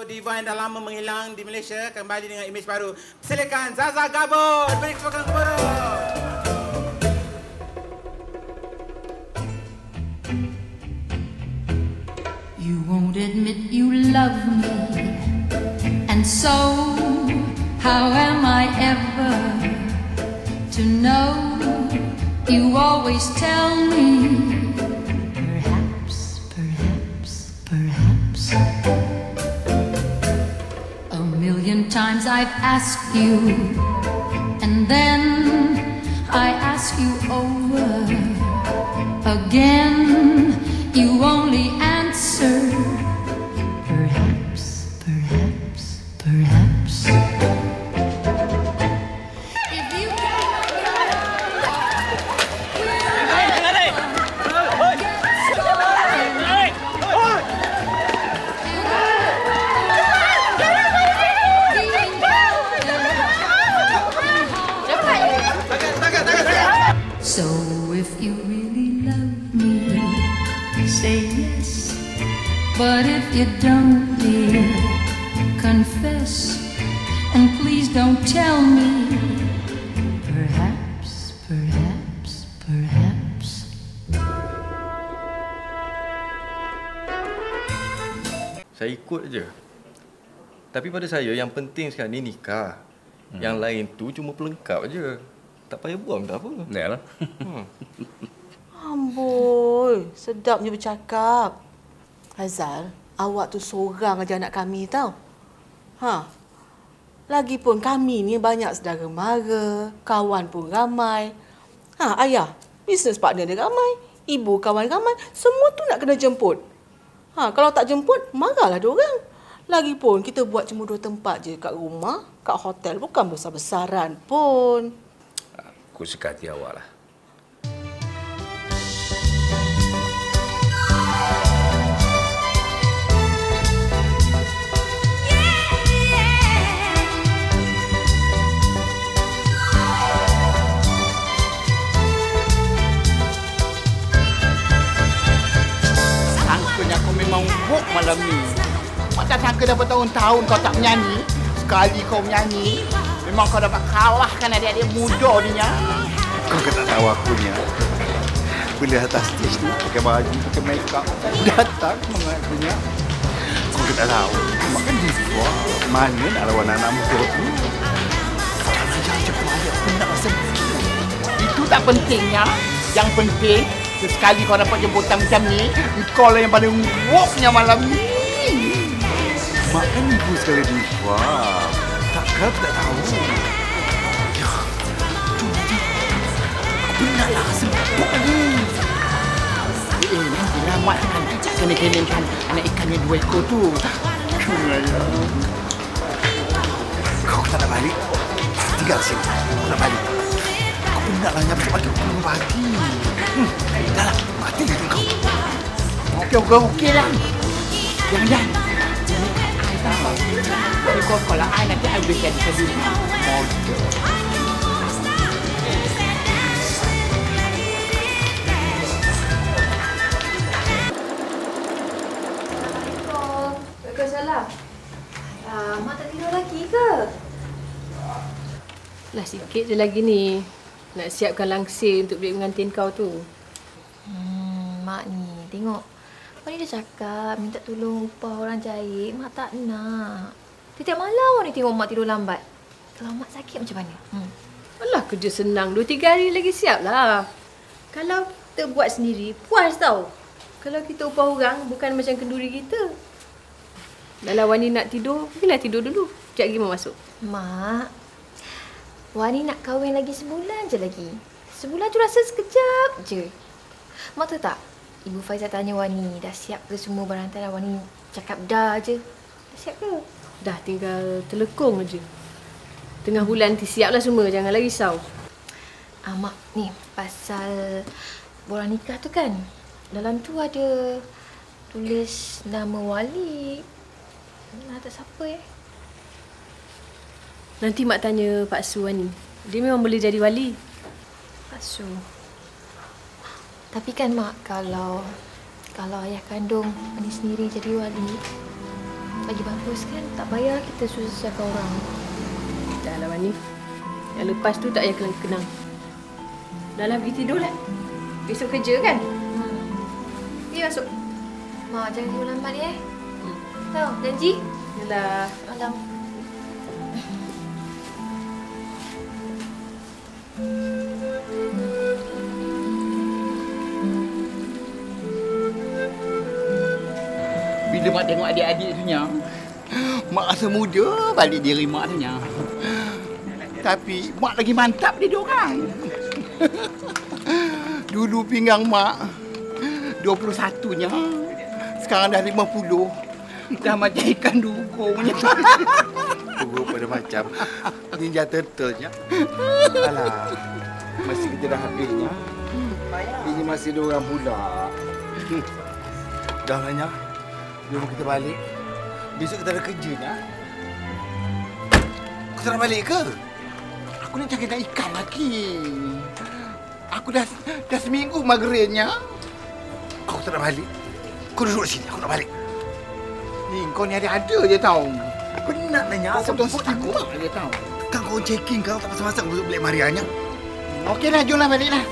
Diva yang dah lama menghilang di Malaysia kembali dengan imej baru. Silakan Zaza Gabor, beri kepada kepada. You won't admit you love me, and so how am I ever to know? You always tell me, perhaps, perhaps, perhaps. A million times I've asked you, and then I ask you over again. You only answer, perhaps, perhaps, perhaps. If you So if you really love me, say yes. But if you don't, dear, confess. And please don't tell me, perhaps, perhaps, perhaps. Saya ikut je. Tapi pada saya yang penting sekarang ni nikah. Yang lain tu cuma pelengkap je. Tak payah buang dah apa. Yalah. Amboi, sedapnya bercakap. Hazal, awak tu seorang aja anak kami tau. Lagipun kami ni banyak saudara mara, kawan pun ramai. Ayah, bisnes partner dia ramai, ibu kawan ramai, semua tu nak kena jemput. Kalau tak jemput, marahlah diorang. Lagipun kita buat cuma 2 tempat je kat rumah, kat hotel bukan besar-besaran pun. Aku suka hati awak lah. Sangkanya aku memang book malam ni. Mak tak sangka dah bertahun-tahun kau tak menyanyi. Sekali kau menyanyi, memang kau dapat kalahkan adik-adik muda ni ya. Kau kan tak tahu aku ni. Bila atas stage tu, pakai baju, pakai make up, datang mengakunya. Kau kan tak tahu. Mak kan diva. Mana nak lawan anak muda tu? Jangan cepat ayat penat rasa. Itu tak pentingnya. Yang penting, sekali kau dapat jemputan macam ni, kau lah yang paling woknya malam ni. Mak kan ibu sekali diva. Takkan aku tak tahu. Ya, jom je. Aku penatlah sempuk ni. Nantilah mak kan kena-kenakan anak ikan yang 2 ekor tu. Kau tak nak balik? Tinggal sini. Aku nak balik. Aku penatlah nyampe pagi aku pagi. Dah lah, mati je kau. Okey lah. Jangan. Kalau I nanti I boleh jadi sendiri. Assalamualaikum. Waalaikumsalam. Mak tak tidur lagi ke? Lah sikit je lagi ni. Nak siapkan langsir untuk break pengantin kau tu. Mak ni, tengok. Mak ni dah cakap minta tolong upah orang jahit. Mak tak nak. Tiap malam orang ni tengok mak tidur lambat. Kalau mak sakit macam mana? Alah, kerja senang. 2-3 hari lagi siap lah. Kalau kita buat sendiri, puas tau. Kalau kita upah orang, bukan macam kenduri kita. Dalam Wani nak tidur, pergilah tidur dulu. Sekejap lagi Mak masuk. Mak, Wani nak kahwin lagi sebulan je lagi. Sebulan tu rasa sekejap je. Mak tahu tak? Ibu Faizal tanya Wani, dah siap ke semua barang hantaran? Wani cakap dah je. Dah siap ke? Dah tinggal telekong je. Tengah bulan nanti siaplah semua, janganlah risau. Mak, ni pasal borang nikah tu kan. Dalam tu ada tulis nama wali. Nak tak siapa ya? Nanti Mak tanya Pak Su Wani. Dia memang boleh jadi wali. Pak Su. Tapi kan Mak, kalau ayah kandung Wani sendiri jadi wali, Lagi bagus kan, tak payah kita susahkan orang. Dah lah Wani. Yang lepas tu tak payah kenang-kenang. Dah lah pergi tidur lah. Besok kerja kan? Pergi masuk. Mak, jangan tidur lambat ni Tahu, janji? Yalah. Alam. Bila mak tengok adik-adik tu nya, mak rasa muda balik diri mak tu nya. Tapi mak lagi mantap dia diorang. Dulu pinggang mak 21 nya. Sekarang dah 50. Dah macam ikan dugong nya. Tunggu pada macam Ninja Turtle nya. Alah. Mesti kita dah habisnya. Ini masih ada orang pula. Dah banyak. Jom kita balik. Besok kita ada kerja nya. Kau tak nak balik ke? Aku nak cari ikan lagi. Aku dah seminggu maghribnya. Kau tak nak balik? Kau duduk sini, aku nak balik. Ni kau ni ada je tau. Penat nanya. Kau potong aku je tau. Kan kau checking kau tak pasang-pasang untuk beli Marianya. Okeylah, jomlah baliklah.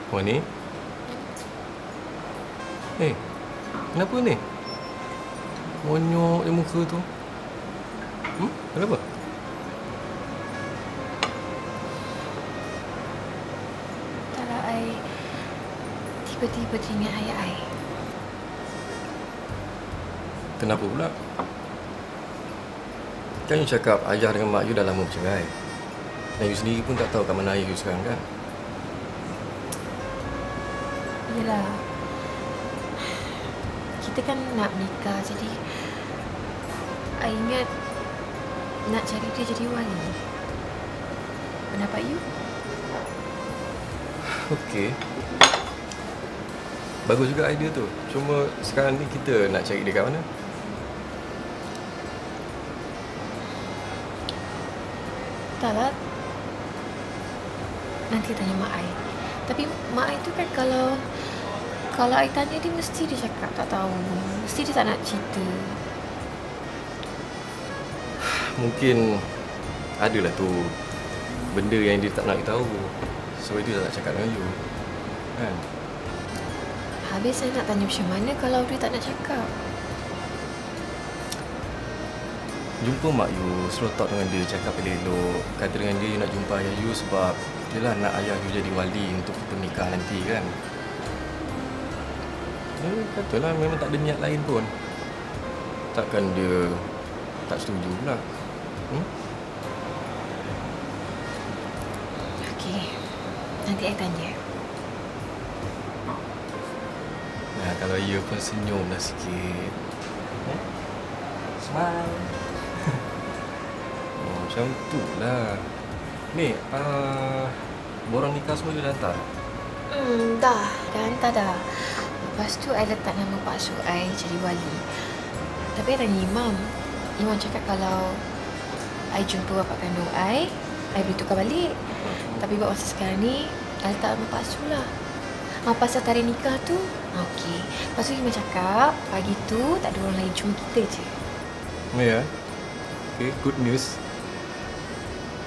Wani? Kenapa ni? Monyok di muka tu. Kenapa? Taklah I tiba-tiba teringat ayah I. Kenapa pula? Kan you cakap ayah dengan mak you dah lama bercerai. Dan you sendiri pun tak tahu kat mana ayah you sekarang kan? Yelah. Kita kan nak menikah, jadi I ingat nak cari dia jadi wali. Pendapat you? Okey. Bagus juga idea tu. Cuma sekarang ni kita nak cari dia kat mana? Taklah. Nanti tanya mak I. Tapi mak I tu kan kalau I tanya dia mesti dia cakap tak tahu. Mesti dia tak nak cerita. Mungkin adalah tu benda yang dia tak nak tahu. Sebab dia tak nak cakap dengan you. Kan? Habis saya nak tanya macam mana kalau dia tak nak cakap. Jumpa mak you, slow talk dengan dia, cakap elok-elok. Kata dengan dia you nak jumpa ayah you sebab yelah nak ayah you jadi wali untuk pernikah nanti kan. Katalah memang tak ada niat lain pun. Takkan dia tak setuju pula. Okey. Nanti I tanya. Nah, kalau you pun senyumlah sikit. Smile. Macam tu lah. Ni, borang nikah semua you dah hantar? Dah hantar dah. Lepas tu I letak nama Pak Su I jadi wali. Tapi I tanya Imam. Imam cakap kalau I jumpa bapa kandung I boleh tukar balik. Tapi buat masa sekarang ni, I letak nama Pak Su lah. pasal tarikh nikah tu, okey. Lepas tu Ima cakap, pagi tu tak ada orang lain, cuma kita je. Ya. Okay, good news.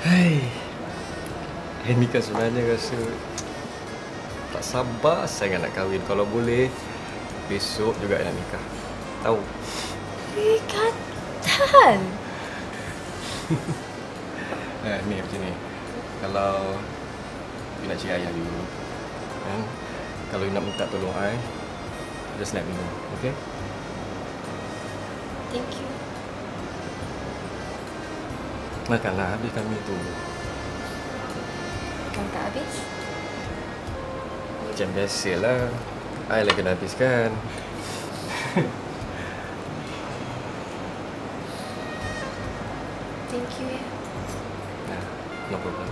Hai. Nikah sebenarnya rasa tak sabar sangat nak kahwin. Kalau boleh, besok juga nak nikah. Tahu? Katal. Ni macam ni. Kalau you nak cari ayah dulu, kan? Kalau you nak minta tolong I, just let me know, okay? Thank you. Makanlah habis kami tu. Kalau tak habis? Macam biasalah. I lah kena habiskan. Thank you ya. Nah, no problem.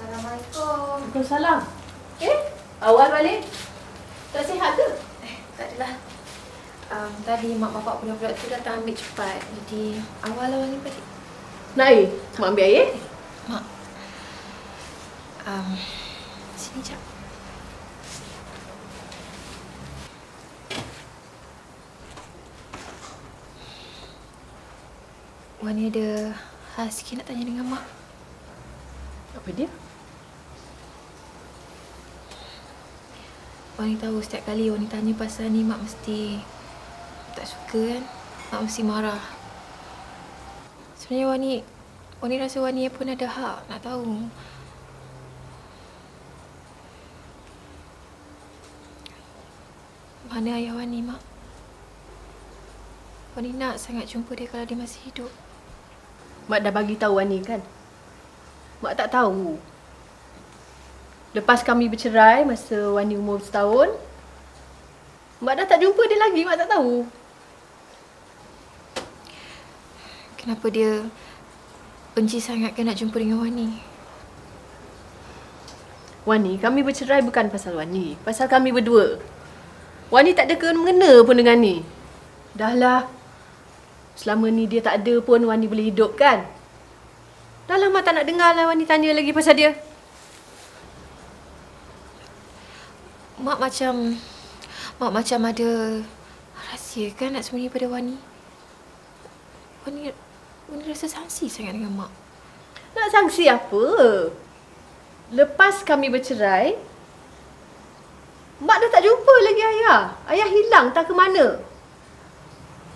Assalamualaikum. Waalaikumsalam. Awal balik? Tak sihat ke? Tak adalah. Tadi mak bapak budak-budak tu datang ambil cepat. Jadi awal-awal ni balik. Nak air? Mak ambil air? Mak. Sini jap. Wani ada hal sikit nak tanya dengan mak. Apa dia? Wani tahu setiap kali Wani tanya pasal ni, mak mesti tak suka kan? Mak mesti marah. Sebenarnya Wani rasa Wani pun ada hak nak tahu. Mana ayah Wani, mak? Wani nak sangat jumpa dia kalau dia masih hidup. Mak dah bagi tahu Wani kan? Mak tak tahu. Lepas kami bercerai masa Wani umur setahun, mak dah tak jumpa dia lagi, mak tak tahu. Kenapa dia benci sangat kan nak jumpa dengan Wani? Wani, kami bercerai bukan pasal Wani, pasal kami berdua. Wani tak ada kena-mengena pun dengan ni. Dahlah, selama ni dia tak ada pun Wani boleh hidup kan? Dahlah, mak tak nak dengar lah Wani tanya lagi pasal dia. Mak macam ada rahsia kan nak sembunyi pada Wani. Wani rasa sangsi sangat dengan mak. Nak sangsi apa? Lepas kami bercerai, mak dah tak jumpa lagi ayah. Ayah hilang tak ke mana.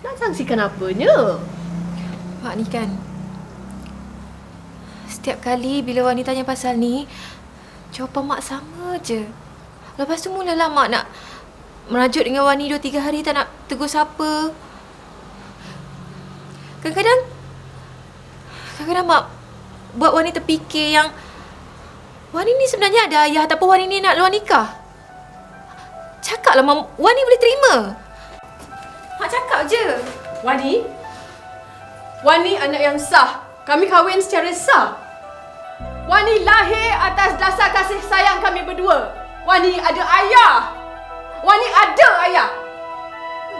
Nak sangsikan apanya? Mak ni kan, setiap kali bila Wani tanya pasal ni, jawapan mak sama je. Lepas tu mulalah mak nak merajuk dengan Wani 2-3 hari tak nak tegur siapa. Kadang-kadang mak buat Wani terfikir yang Wani ni sebenarnya ada ayah ataupun Wani ni nak luar nikah. Cakaplah Wani boleh terima. Mak cakap je. Wani anak yang sah. Kami kahwin secara sah. Wani lahir atas dasar kasih sayang kami berdua. Wani ada ayah. Wani ada ayah.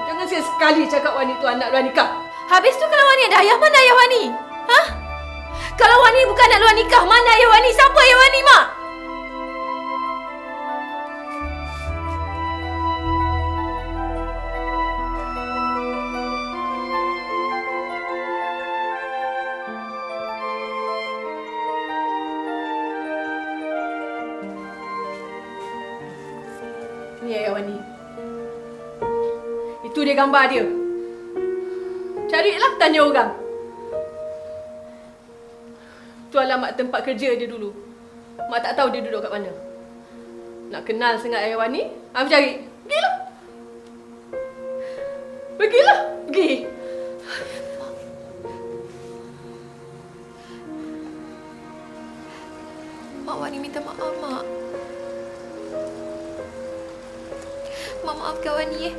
Jangan sekali cakap Wani tu anak luar nikah. Habis tu kalau Wani ada ayah, mana ayah Wani? Hah? Kalau Wani bukan anak luar nikah, mana ayah Wani? Siapa ayah Wani, mak? Ni ayah Wani. Itu dia gambar dia. Carilah, tanya orang. Tu alamat tempat kerja dia dulu. Mak tak tahu dia duduk kat mana. Nak kenal sangat ayah Wani? Apa cari? Pergilah. Pergilah. Pergi. Mak, Wani minta maaf, mak. Mak maafkan Wani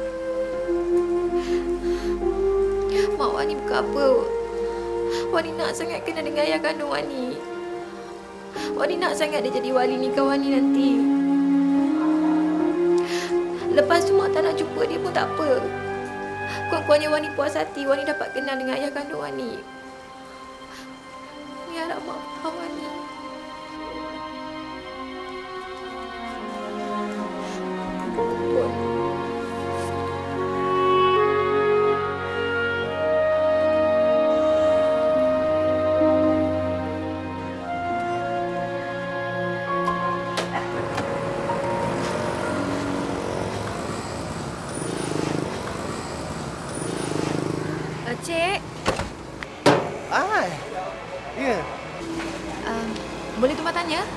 Mak, Wani bukan apa. Wani nak sangat kena dengan ayah kandung Wani. Wani nak sangat dia jadi wali nikah Wani nanti. Lepas tu mak tak nak jumpa dia pun tak apa. Kurang-kurangnya Wani puas hati Wani dapat kenal dengan ayah kandung Wani. Ni harap mak faham Wani. tanya,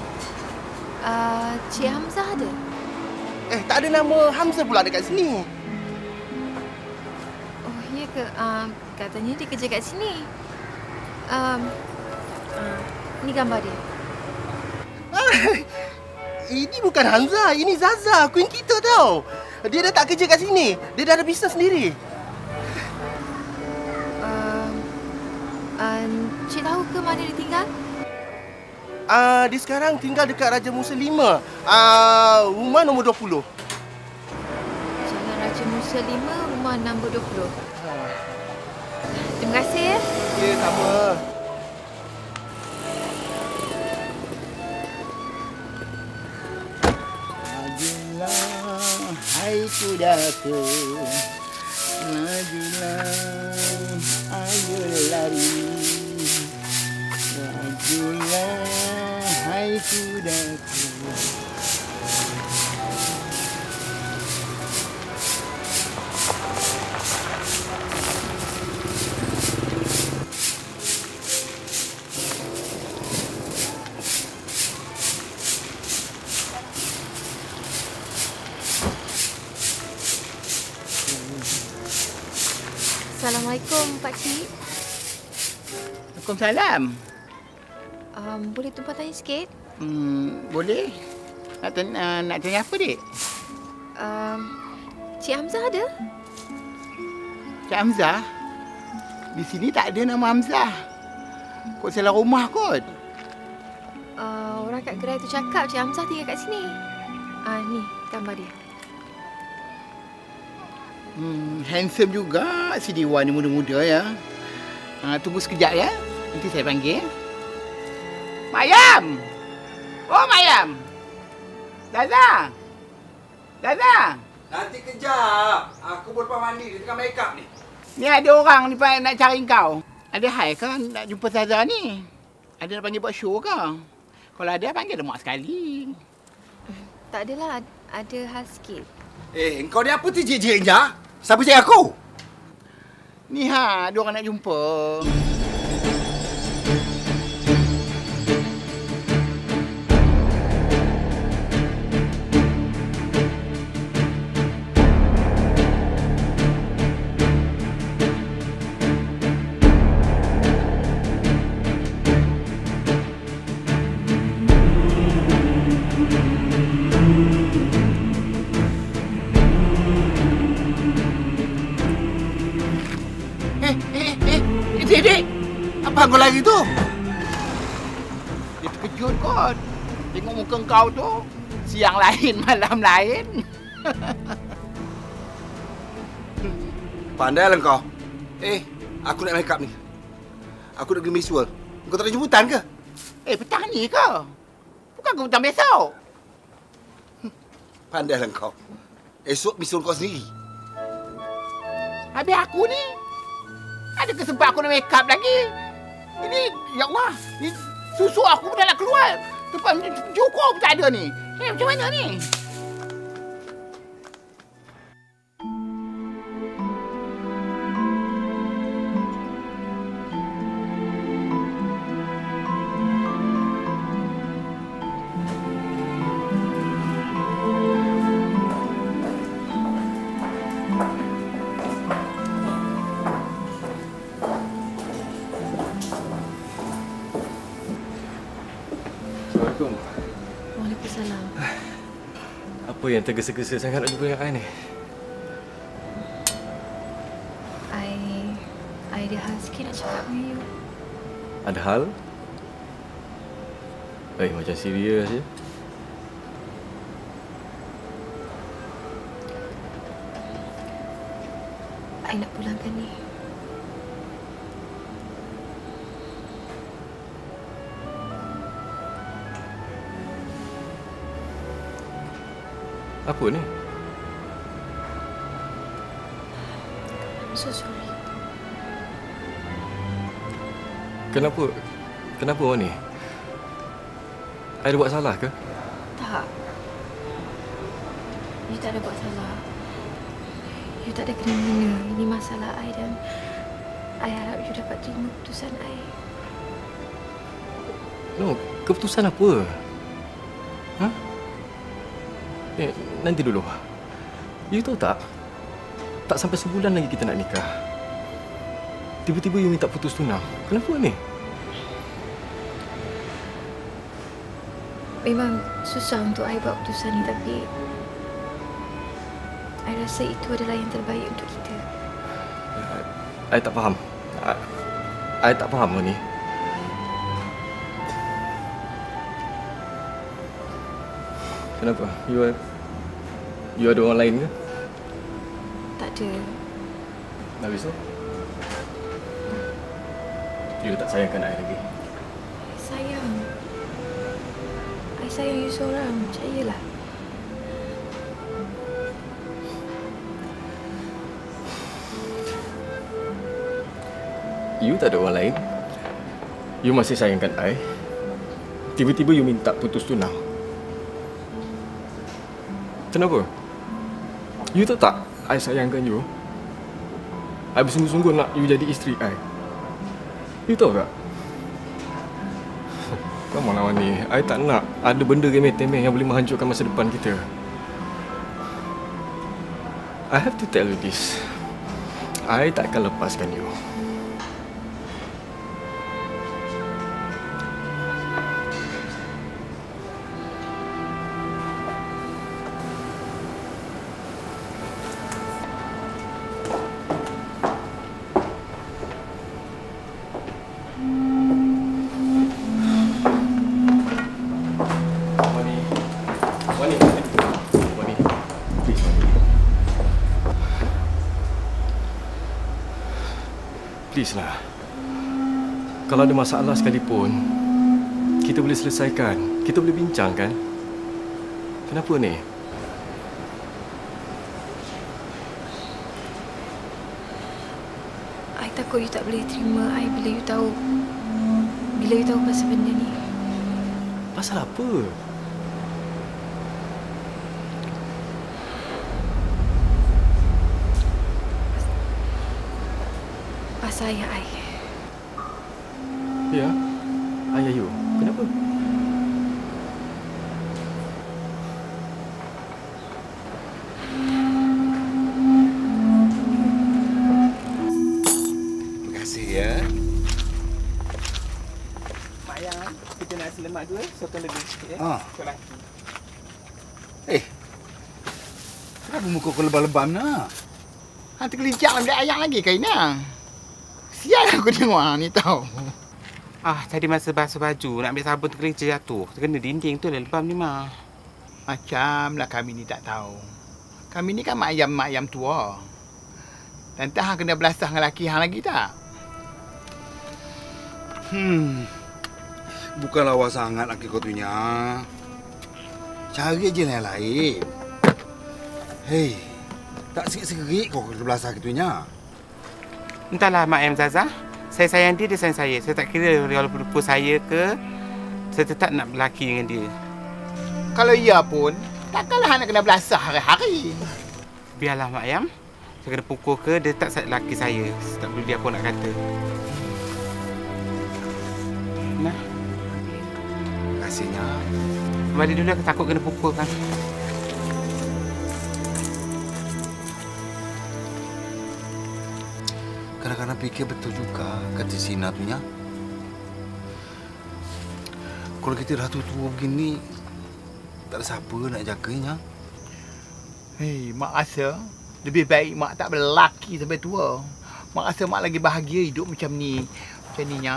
Cik Hamzah ada? Tak ada nama Hamzah pula dekat sini. Oh, ya ke? Katanya dia kerja kat sini. Ni gambar dia. Ini bukan Hamzah, ini Zaza, queen kita tau. Dia dah tak kerja kat sini. Dia dah ada bisnes sendiri. Cik tahu ke mana dia tinggal? Dia sekarang tinggal dekat Raja Musa 5. Rumah nombor 20. Jalan Raja Musa 5, rumah nombor 20. Terima kasih ya. Ya, sama. Majulah, hai kudaku. Majulah, ayo lari. Majulah, hai kudaku. Assalamualaikum, Pak Cik. Waalaikumsalam. Boleh tumpah tanya sikit? Boleh. Nak tanya apa, Dik? Cik Hamzah ada? Cik Hamzah? Di sini tak ada nama Hamzah. Kau salah rumah kot. Orang kat gerai tu cakap Cik Hamzah tinggal kat sini. Ni gambar dia. Handsome juga si Dewa ni, muda-muda ya. Tunggu sekejap ya. Nanti saya panggil. Mayam! Oh, Mayam! Zaza! Zaza! Nanti kejap. Aku berlepas mandi. Dia tengah make up ni. Ni ada orang ni nak cari kau. Ada hai ke nak jumpa Zaza ni? Ada nak panggil buat show ke? Kalau ada, panggil lemak sekali. Tak adalah, ada hal sikit. Kau ni apa terjejek je? Siapa cakap aku? Ni ada orang nak jumpa. Dik, apa kau lari tu? Dia terkejut kot. Tengok muka kau tu. Siang lain, malam lain. Pandailah kau. Aku nak make up ni. Aku nak pergi Miss World. Kau tak ada jemputan ke? Petang ni ke? Bukan ke petang besok? Pandailah kau. Esok Miss World kau sendiri. Habis aku ni, ada kesempat aku nak make up lagi. Ini, ya Allah, ni susu aku pun dah nak keluar. Tempat cukur pun tak ada ni. Macam mana ni? Waalaikumsalam. Apa yang tergesa-gesa sangat nak jumpa dengan I ni? I ada hal sikit nak cakap dengan you. Ada hal? Macam serius je. I nak pulangkan ni. Apa ni? I'm so sorry. Kenapa Wani? I ada buat salah ke? Tak. You tak ada buat salah. You tak ada kena-mengena. Ini masalah I dan I harap you dapat terima keputusan I. No, keputusan apa? Ha? Nanti dulu. You tahu tak? Tak sampai sebulan lagi kita nak nikah. Tiba-tiba you minta putus tunang. Kenapa ni? Memang susah untuk I buat keputusan ni, tapi I rasa itu adalah yang terbaik untuk kita. I tak faham. I tak faham ni. Kenapa? You ada orang lain ke? Tak ada. Habis tu? You tak sayangkan I lagi? Sayang. I sayang you seorang. Percayalah. You tak ada orang lain. You masih sayangkan I. Tiba-tiba you minta putus tunang. Kenapa? You tahu tak I sayangkan you? I bersungguh-sungguh nak you jadi isteri I. You tahu tak? Come on lawan ni. I tak nak ada benda remeh-temeh yang boleh menghancurkan masa depan kita. I have to tell you this. I tak akan lepaskan you. Please lah. Kalau ada masalah sekalipun, kita boleh selesaikan. Kita boleh bincang kan? Kenapa ni? I takut you tak boleh terima I bila you tahu pasal benda ni. Pasal apa? Pasal ayah I. Ya? Ayah you. Kenapa? Terima kasih ya. Mak Ayah, kita nasi lemak dua, sotong lebih sikit ya. Kau laki. Kenapa muka kau lebam-lebam nak? Nanti kelincak ambil ayam lagi kainnya. Sial aku tengok ni tahu. Tadi masa basuh baju, nak ambil sabun tergelincir jatuh. Terkena dinding tu lebam ni mah. Macamlah kami ni tak tahu. Kami ni kan mak ayam tua. Dan tak hang kena belasah dengan laki hang lagi tak? Bukan lawa sangat laki kau tunya. Cari je yang lain. Hei, tak sikit-sikit kau kena belasah gitunya. Entahlah Mak Ayam Zaza. Saya sayang dia, dia sayang saya. Saya tak kira walaupun rupa saya ke, saya tetap nak berlaki dengan dia. Kalau iya pun, takkanlah hang nak kena belasah hari-hari. Biarlah Mak Ayam. Saya kena pukul ke, dia tak laki saya. Saya tak peduli apa nak kata. Nah. Terima kasihnya. Kembali dulu, aku takut kena pukul kan. Kadang-kadang fikir betul juga kata Sina tu nya. Kalau kita dah tua begini, tak ada siapa nak jaganya. Hei, mak rasa lebih baik mak tak berlaki sampai tua. Mak rasa mak lagi bahagia hidup macam ni. Macam ni nya.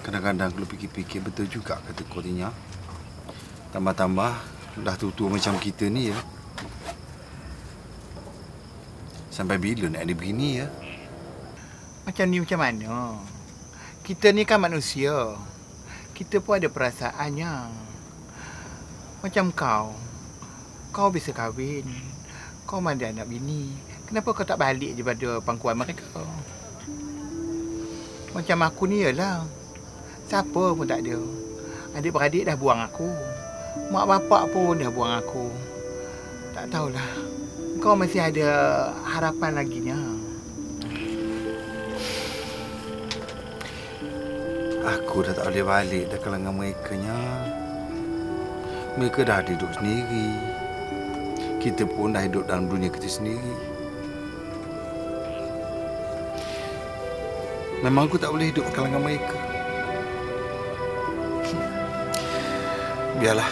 Kadang-kadang kalau fikir-fikir betul juga kata kau ni nya. Tambah-tambah dah tua macam kita ni ya. Sampai bila nak ada begini ya? Macam ni macam mana? Kita ni kan manusia. Kita pun ada perasaannya. Macam kau. Kau bisa kahwin. Kau ada anak bini. Kenapa kau tak balik je pada pangkuan mereka? Macam aku ni ialah. Siapa pun tak ada. Adik-beradik dah buang aku. Mak bapak pun dah buang aku. Tak tahulah. Kau masih ada harapan lagi nya. Aku dah tak boleh balik dah kalau dengan mereka-nya. Mereka dah ada hidup sendiri. Kita pun dah hidup dalam dunia kita sendiri. Memang aku tak boleh hidup kalau dengan mereka. Biarlah.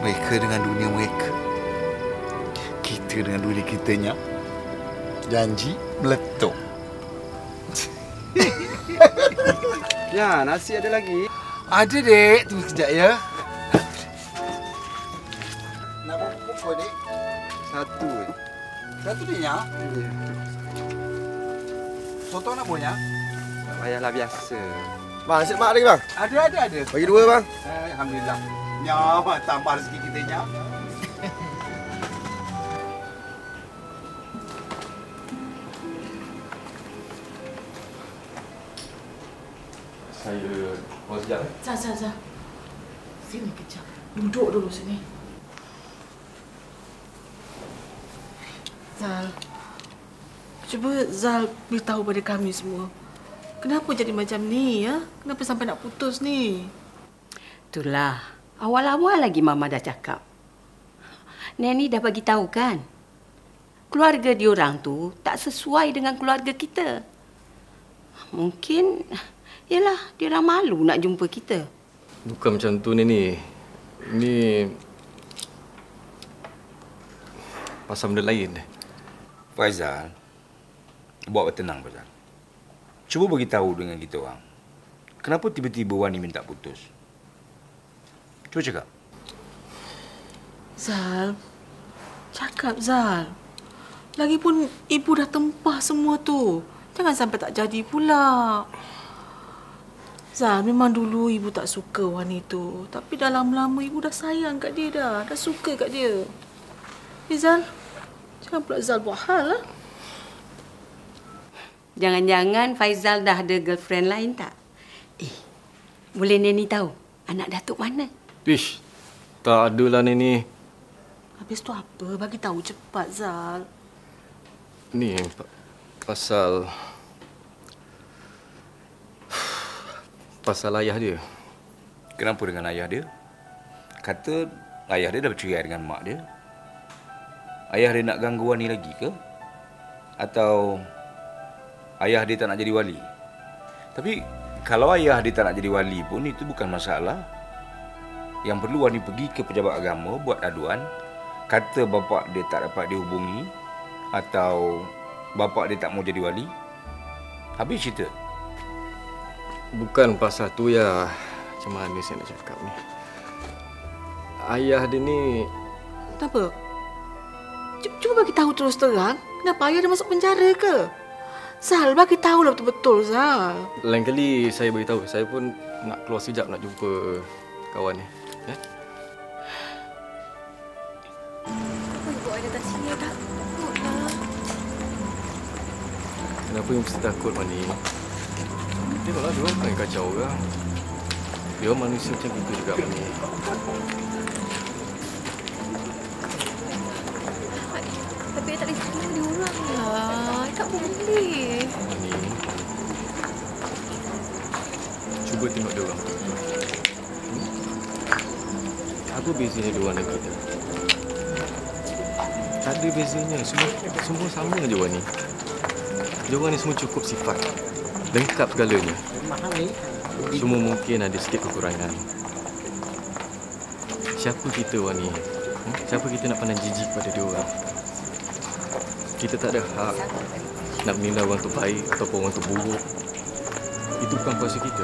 Mereka dengan dunia mereka. Kita dengan dunia kitanya. Janji meletup. Ya, nasi ada lagi. Ada, Dek. Tunggu sekejap, ya. Nak berapa, Dek? Satu. Satu dia? Ya. Soto nak punya? Tak payahlah biasa. Bang, nasi lemak lagi bang. Ada. Bagi 2 bang. Alhamdulillah. Ya, tambah rezeki kita, nya. Saya mau sekejap. Zal. Sini kejap. Duduk dulu sini. Zal. Cuba Zal beritahu pada kami semua. Kenapa jadi macam ni, ya? Kenapa sampai nak putus ni? Itulah. Awal-awal lagi Mama dah cakap. Neni dah bagi tahu kan? Keluarga diorang tu tak sesuai dengan keluarga kita. Mungkin yalah, diorang malu nak jumpa kita. Bukan macam tu, Neni. Ini pasal benda lain. Faizal, buat bertenang Faizal. Cuba beritahu dengan kita orang. Kenapa tiba-tiba Wani minta putus? Cuba cakap. Zal. Cakap, Zal. Lagipun ibu dah tempah semua tu. Jangan sampai tak jadi pula. Zal, memang dulu ibu tak suka Wani tu. Tapi dah lama-lama ibu dah sayang kat dia dah. Dah suka kat dia. Zal, jangan pula Zal buat hal lah. Jangan-jangan Faizal dah ada girlfriend lain tak? Boleh Neni tahu anak Datuk mana? Ish, tak adalah Neni. Habis tu apa? Bagi tahu cepat, Zal. Ni pasal ayah dia. Kenapa dengan ayah dia? Kata ayah dia dah bercerai dengan mak dia. Ayah dia nak ganggu Wani lagi ke? Atau ayah dia tak nak jadi wali? Tapi kalau ayah dia tak nak jadi wali pun itu bukan masalah. Yang perlu Wani pergi ke pejabat agama buat aduan. Kata bapa dia tak dapat dihubungi atau bapa dia tak mau jadi wali. Habis cerita. Bukan pasal tu ya. Macam mana saya nak cakap ni? Ayah dia ni... Kenapa? Cuba bagi tahu terus terang. Kenapa ayah dia masuk penjara ke? Zal, bagi tahulah betul-betul, Zal. Lain kali saya beritahu. Saya pun nak keluar sekejap nak jumpa kawan ni. Ya? Ibu ada tak sini, takutlah. Kenapa yang mesti takut, Wani? Tengoklah, dia orang bukan kacau orang. Dia orang manusia macam itu juga, Wani. Tapi tak boleh tolong dia orang lah. Tak boleh. Wani, cuba tengok dia orang betul-betul. Apa bezanya dia orang dan kita? Tak ada bezanya. Semua sama je, Wani. Dia orang ni semua cukup sifat. Lengkap segalanya. Cuma mungkin ada sikit kekurangan. Siapa kita, Wani? Siapa kita nak pandang jijik pada dia orang? Kita tak ada hak nak menilai orang tu baik ataupun orang tu buruk. Itu bukan kuasa kita.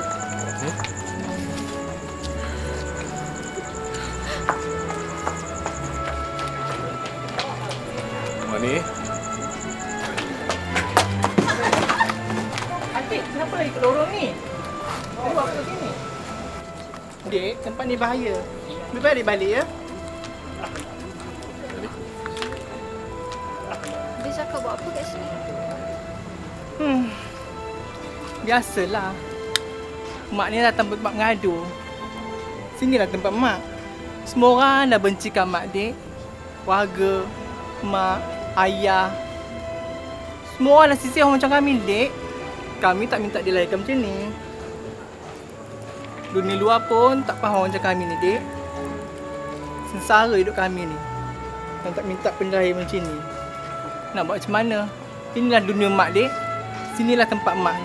Wani? Adik, kenapa lagi ke lorong ni? Kau buat apa sini? Dek, tempat ni bahaya. Lebih baik balik ya. Dia cakap buat apa kat sini? Biasalah. Mak ni datang tempat mengadu. Sinilah tempat mak. Semua orang dah bencikan mak, Dek. Warga, mak, ayah. Semua orang dah sisih orang macam kami, Dek. Kami tak minta dilahirkan macam ni. Dunia luar pun tak faham macam kami ni, Dek. Sengsara hidup kami ni. Yang tak minta penjahit macam ni. Nak buat macam mana? Inilah dunia mak, Dek. Sinilah tempat mak.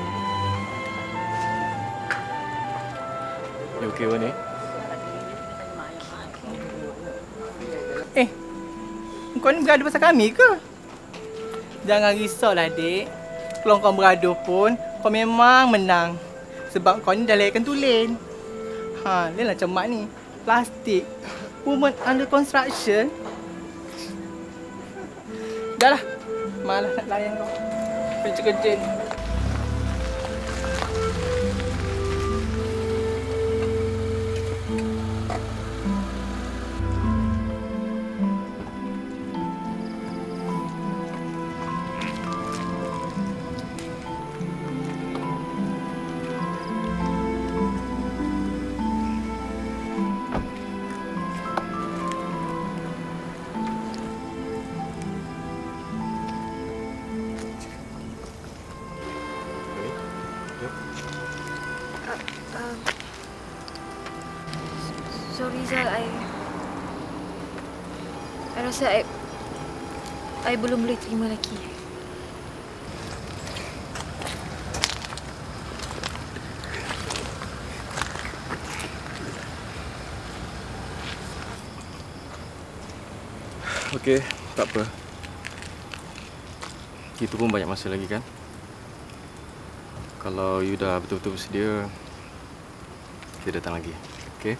You okey, Wani? Kau ni bergaduh pasal kami ke? Jangan risaulah, Dek. Kalau kau bergaduh pun, kau memang menang. Sebab kau ni dah layakan tulen. Lain macam mak ni. Plastik. Woman under construction. Dah lah. Malah nak layan kau. Kerja-kerja ni. Sorry Zal, I rasa I belum boleh terima lagi. Okey, tak apa. Kita pun banyak masa lagi kan? Kalau you dah betul-betul bersedia, kita datang lagi. Okey?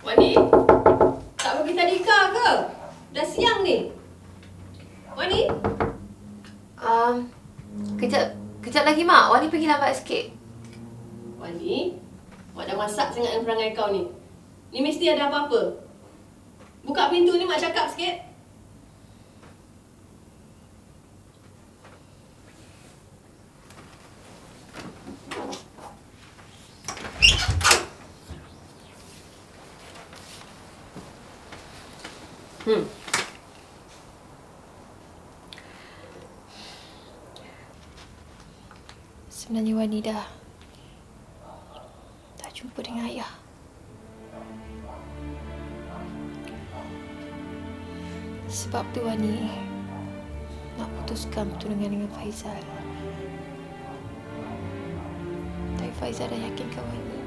Wani? Tak pergi tadika ke? Dah siang ni. Wani? Kejap lagi, Mak. Wani pergi lambat sikit. Wani, Mak dah masak sangat dengan perangai kau ni. Ni mesti ada apa-apa. Buka pintu ni, Mak cakap sikit. Sebenarnya Wani dah jumpa dengan ayah. Sebab tu Wani nak putuskan pertunangan dengan Faizal. Tapi Faizal dah yakinkan Wani.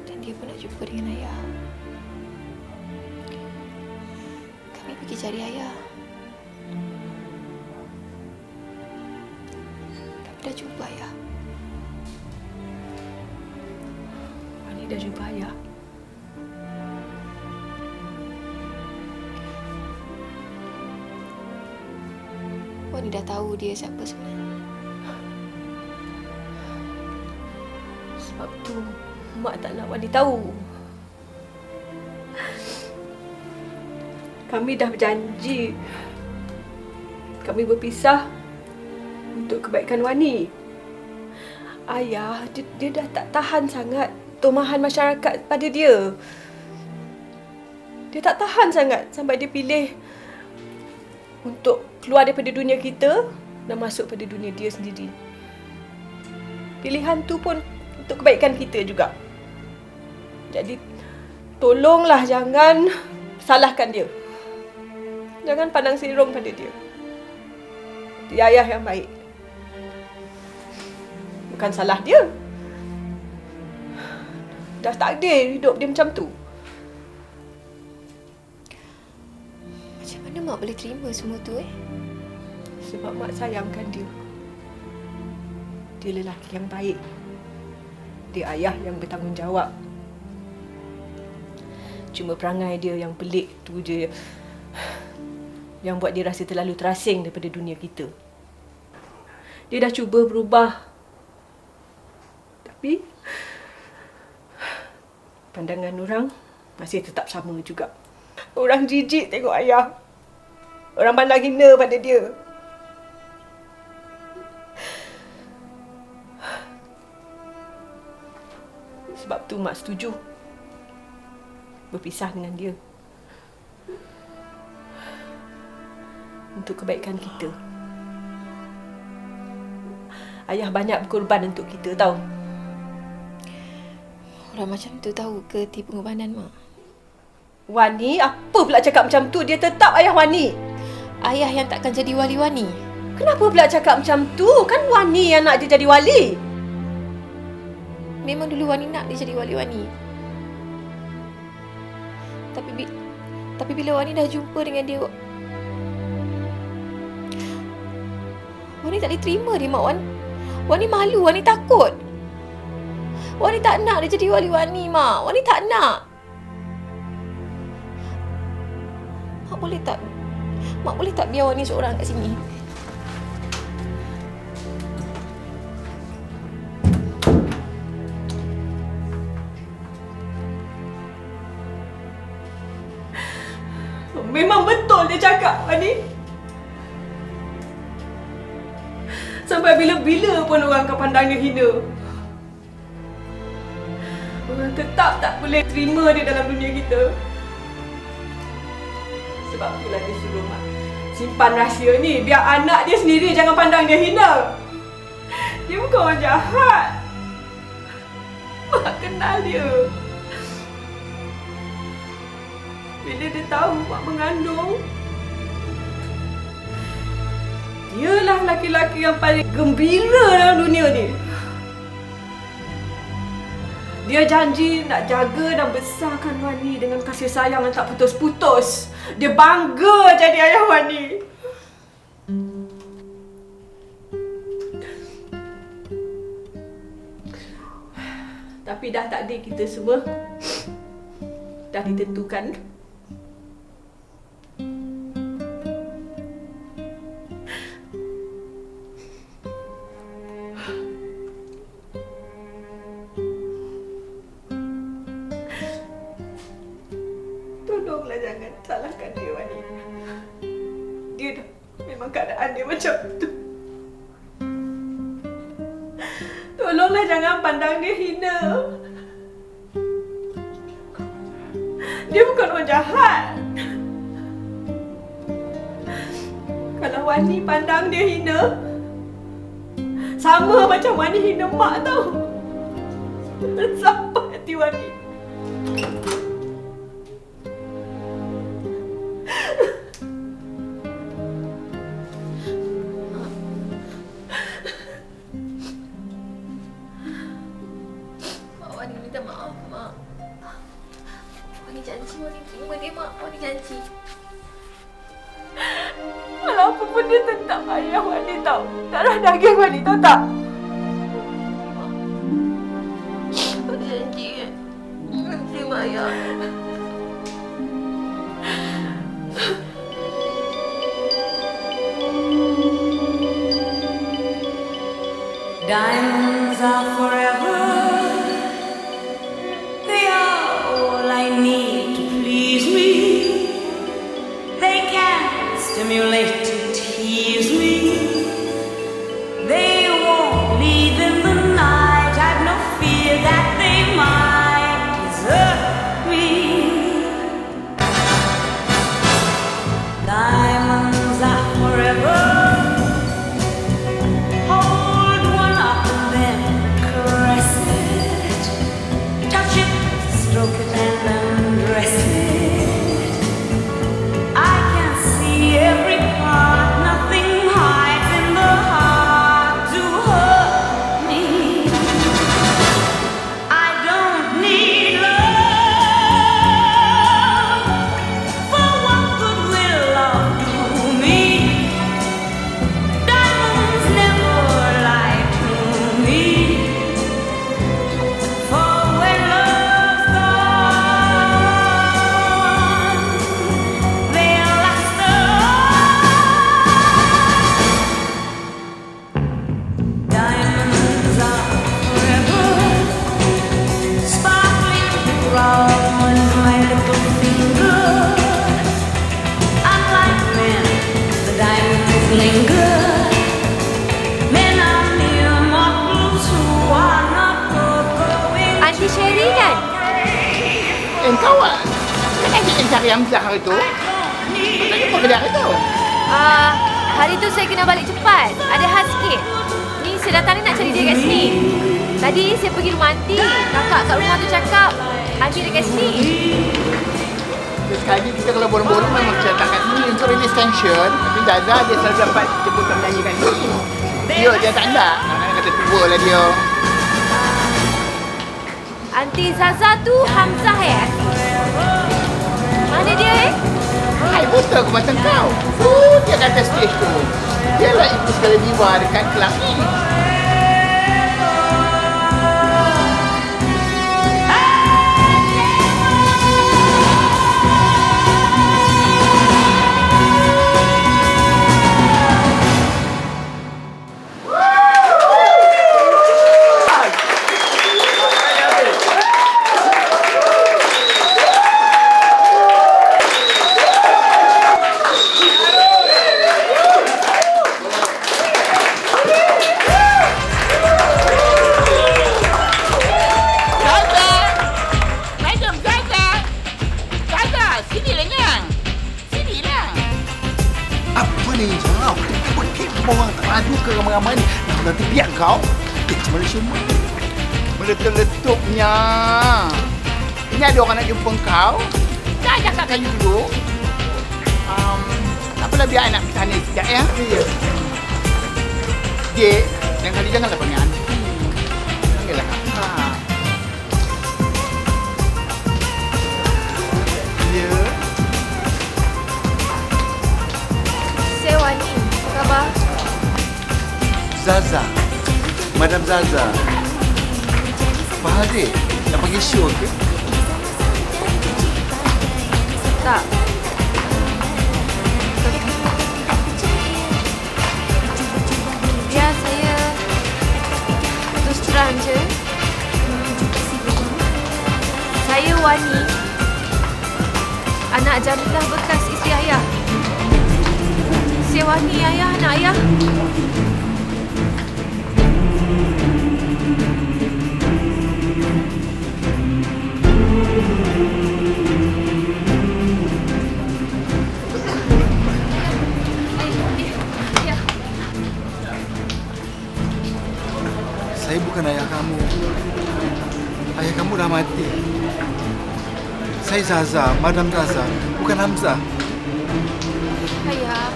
Dan dia pun nak jumpa dengan ayah. Kami pergi cari ayah. Dah jumpa ayah. Wani dah jumpa ayah. Wani dah tahu dia siapa sebenarnya. Sebab tu Mak tak nak Wani tahu. Kami dah berjanji. Kami berpisah untuk kebaikan Wani. Ayah, dia dah tak tahan sangat tomahan masyarakat pada dia. Dia tak tahan sangat sampai dia pilih untuk keluar daripada dunia kita dan masuk pada dunia dia sendiri. Pilihan tu pun untuk kebaikan kita juga. Jadi, tolonglah jangan salahkan dia. Jangan pandang serong pada dia. Dia ayah yang baik. Bukan salah dia. Dah takdir hidup dia macam tu. Macam mana Mak boleh terima semua tu Sebab Mak sayangkan dia. Dia lelaki yang baik. Dia ayah yang bertanggungjawab. Cuma perangai dia yang pelik tu je yang buat dia rasa terlalu terasing daripada dunia kita. Dia dah cuba berubah. Tapi pandangan orang masih tetap sama juga. Orang jijik tengok ayah. Orang pandang hina pada dia. Sebab tu mak setuju berpisah dengan dia. Untuk kebaikan kita. Ayah banyak berkorban untuk kita, tahu. Orang macam tu tahu ke tipu pengorbanan, Mak? Wani, apa pula cakap macam tu? Dia tetap ayah Wani. Ayah yang takkan jadi wali Wani. Kenapa pula cakap macam tu? Kan Wani yang nak dia jadi wali. Memang dulu Wani nak dia jadi wali Wani. Tapi bila Wani dah jumpa dengan dia, Wani tak boleh terima dia, Mak. Wani malu, Wani takut. Wani tak nak dia jadi wali Wani, Mak. Wani tak nak. Mak boleh tak biar Wani seorang kat sini? Memang betul dia cakap, Wani. Sampai bila-bila pun orang akan pandang dia hina. Orang tetap tak boleh terima dia dalam dunia kita. Sebab itulah dia suruh Mak simpan rahsia ni, biar anak dia sendiri jangan pandang dia hina. Dia bukan orang jahat. Mak kenal dia. Bila dia tahu Mak mengandung, dialah laki-laki yang paling gembira dalam dunia ni. Dia janji nak jaga dan besarkan Wani dengan kasih sayang yang tak putus-putus. Dia bangga jadi ayah Wani. Tapi dah takdir kita semua dah ditentukan. Tolonglah jangan salahkan dia, Wani. Dia dah memang keadaan dia macam tu. Tolonglah jangan pandang dia hina. Dia bukan orang jahat. Kalau Wani pandang dia hina, sama macam Wani hina Mak, tau. Sampai hati Wani. Walau apa pun dia tetap ayah Wani, tau. Darah daging Wani, tahu tak? Wani janji. Janji, Mak, ayah. Diamonds are forever. They are all I need to please me. They can stimulate to tease me. They won't leave in the night. I've no fear that they might desert me. Diamonds are forever. Hold one up and then kau kan adik yang cari Hamzah hari tu. Tak jumpa ke dia hari tu? Hari tu saya kena balik cepat. Ada hal sikit. Ni saya datang ni nak cari dia kat sini. Tadi saya pergi rumah aunty. Kakak kat rumah tu cakap aunty dekat sini. Sekali kita kalau borong-borong memang kita datang kat sini untuk release tension. Tapi Zaza dia selalu dapat jemputan menyanyi kat sini. Dia tak nak. Kadang-kadang kata tua lah dia. Aunty Zaza tu Hamzah ya? Mana dia Hai, buta ke mata kau? Dia kat atas stage tu. Dia lah ibu segala jiwa dekat kelab ni. Ramai ni nanti biar kau cuma meletup-letupnya. Ini ada orang nak jumpa kau. Dah ajak kat kayu dulu. Apalah biar anak kita ni sekejap ya. Ya. Dek, yang kali janganlah panggil aunty. Panggillah kakak. Ya. Saya Wani. Apa khabar? Zaza. Madam Zaza. Pak Hadir nak pergi show ke? Tak. Biar saya terus terang je. Saya Wani. Anak Jamilah bekas isteri ayah. Saya Wani, ayah, anak ayah. Saya bukan ayah kamu. Ayah kamu dah mati. Saya Zaza, Madam Zaza, bukan Hamzah. Ayah.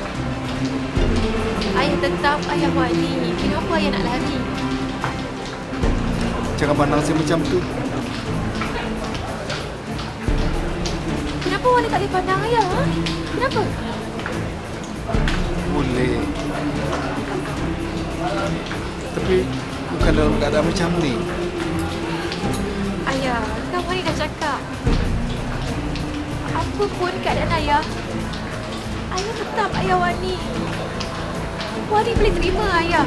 Ayah tetap ayah Wani. Kenapa ayah nak lari? Jangan pandang saya macam tu. Kenapa Wani tak boleh pandang ayah? Ha? Kenapa? Boleh. Tapi bukan dalam keadaan macam ni. Ayah, kan Wani dah cakap. Apa pun keadaan ayah, ayah tetap ayah Wani. Wani boleh terima ayah.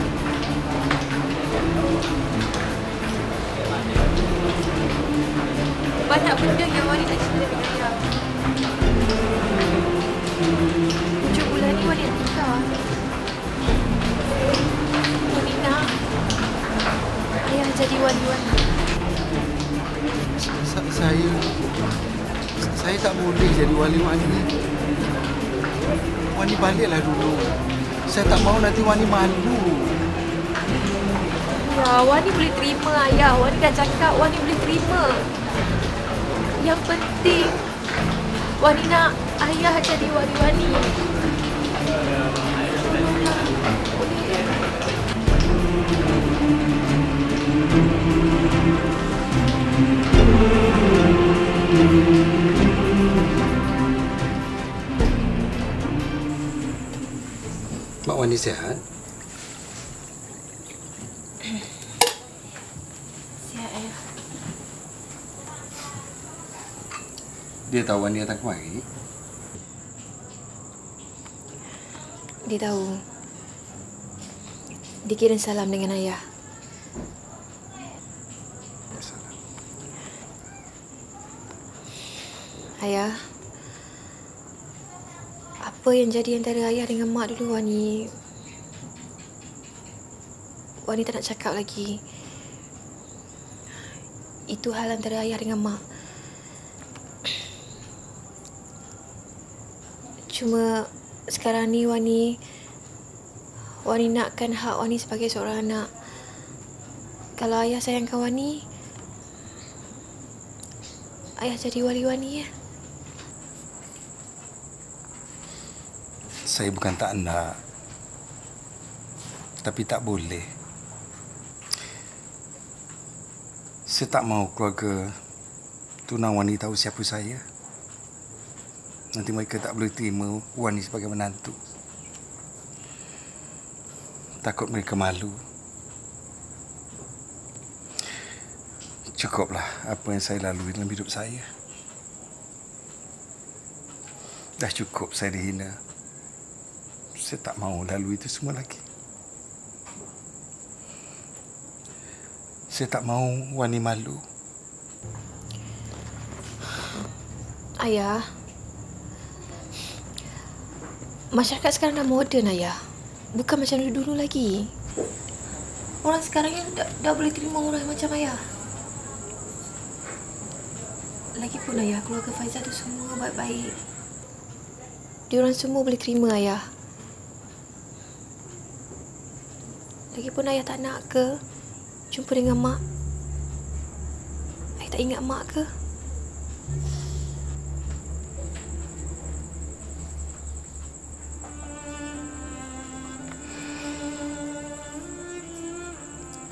Banyak benda yang Wani tak cerita dengan ayah. Hujung bulan ni Wani nak nikah. Wani nak ayah jadi wali-wali. Saya tak boleh jadi wali-wali. Wani baliklah dulu. Saya tak mahu nanti Wani malu. Ya, Wani boleh terima ayah. Wani dah cakap Wani boleh terima. Yang penting Wani nak ayah jadi wali-wali. Mak Wani sihat? Sihat ayah. Dia tahu Wani datang kemari? Dia tahu. Dia kirim salam dengan ayah. Ayah, apa yang jadi antara ayah dengan mak dulu, Wani tak nak cakap lagi. Itu hal antara ayah dengan mak. Cuma sekarang ni Wani nakkan hak Wani sebagai seorang anak. Kalau ayah sayangkan Wani, ayah jadi wali Wani ya. Saya bukan tak nak. Tapi tak boleh. Saya tak mahu keluarga tunang Wani tahu siapa saya. Nanti mereka tak boleh terima Wani sebagai menantu. Takut mereka malu. Cukuplah apa yang saya lalui dalam hidup saya. Dah cukup saya dihina. Saya tak mahu lalui itu semua lagi. Saya tak mahu Wani malu. Ayah, masyarakat sekarang dah moden, ayah. Bukan macam dulu lagi. Orang sekarang yang dah boleh terima orang macam ayah. Lagipun ayah, keluarga Faizal tu semua baik-baik. Diorang semua boleh terima ayah. Lagipun ayah tak nak ke jumpa dengan mak? Ayah tak ingat mak ke?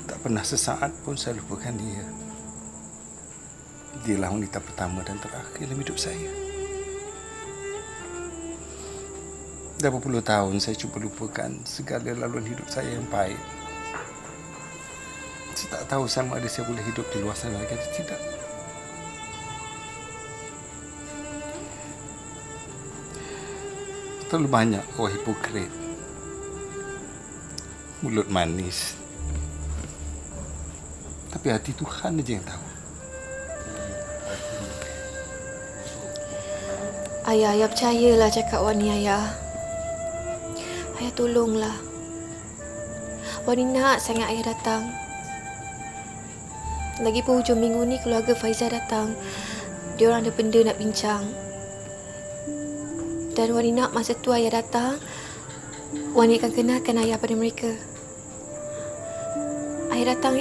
Tak pernah sesaat pun saya lupakan dia. Dialah wanita pertama dan terakhir dalam hidup saya. Dah berpuluh tahun saya cuba lupakan segala laluan hidup saya yang pahit. Saya tak tahu sama ada saya boleh hidup di luar sana lagi atau tidak. Terlalu banyak orang hipokrit. Mulut manis. Tapi hati Tuhan aja yang tahu. Ayah percayalah cakap Wani, ayah. Ayah tolonglah. Wani nak sangat ayah datang. Lagipun hujung minggu ni keluarga Faizal datang. Diorang ada benda nak bincang. Dan Wani nak masa tu ayah datang, Wani akan kenalkan ayah pada mereka. Ayah datang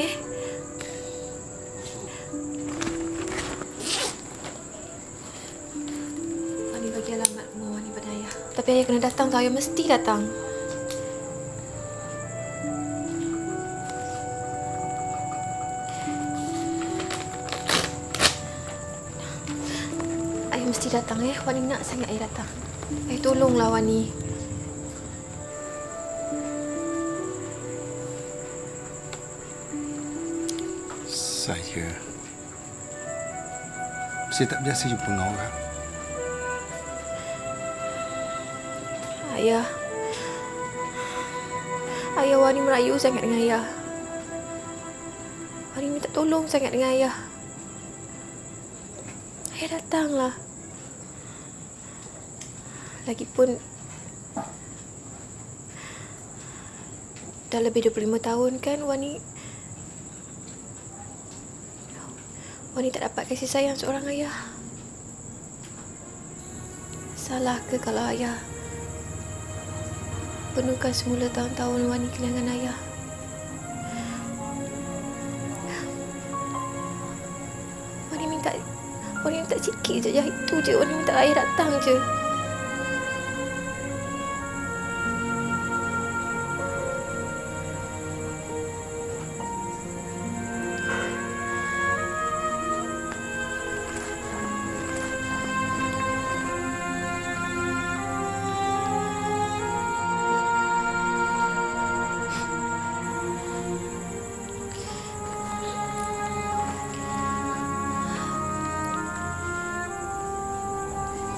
Wani bagi alamat rumah Wani pada ayah. Tapi ayah kena datang tau, ayah mesti datang. Ayah mesti datang Wani nak sangat ayah datang. Ayah tolonglah Wani. Saya tak biasa jumpa dengan orang. Ayah. Ayah, Wani merayu sangat dengan ayah. Wani minta tolong sangat dengan ayah. Ayah datanglah. Lagipun dah lebih 25 tahun kan Wani tak dapat kasih sayang seorang ayah. Salah ke kalau ayah penuhkan semula tahun-tahun Wani kehilangan ayah? Wani minta sikit je, itu je. Wani minta ayah datang je.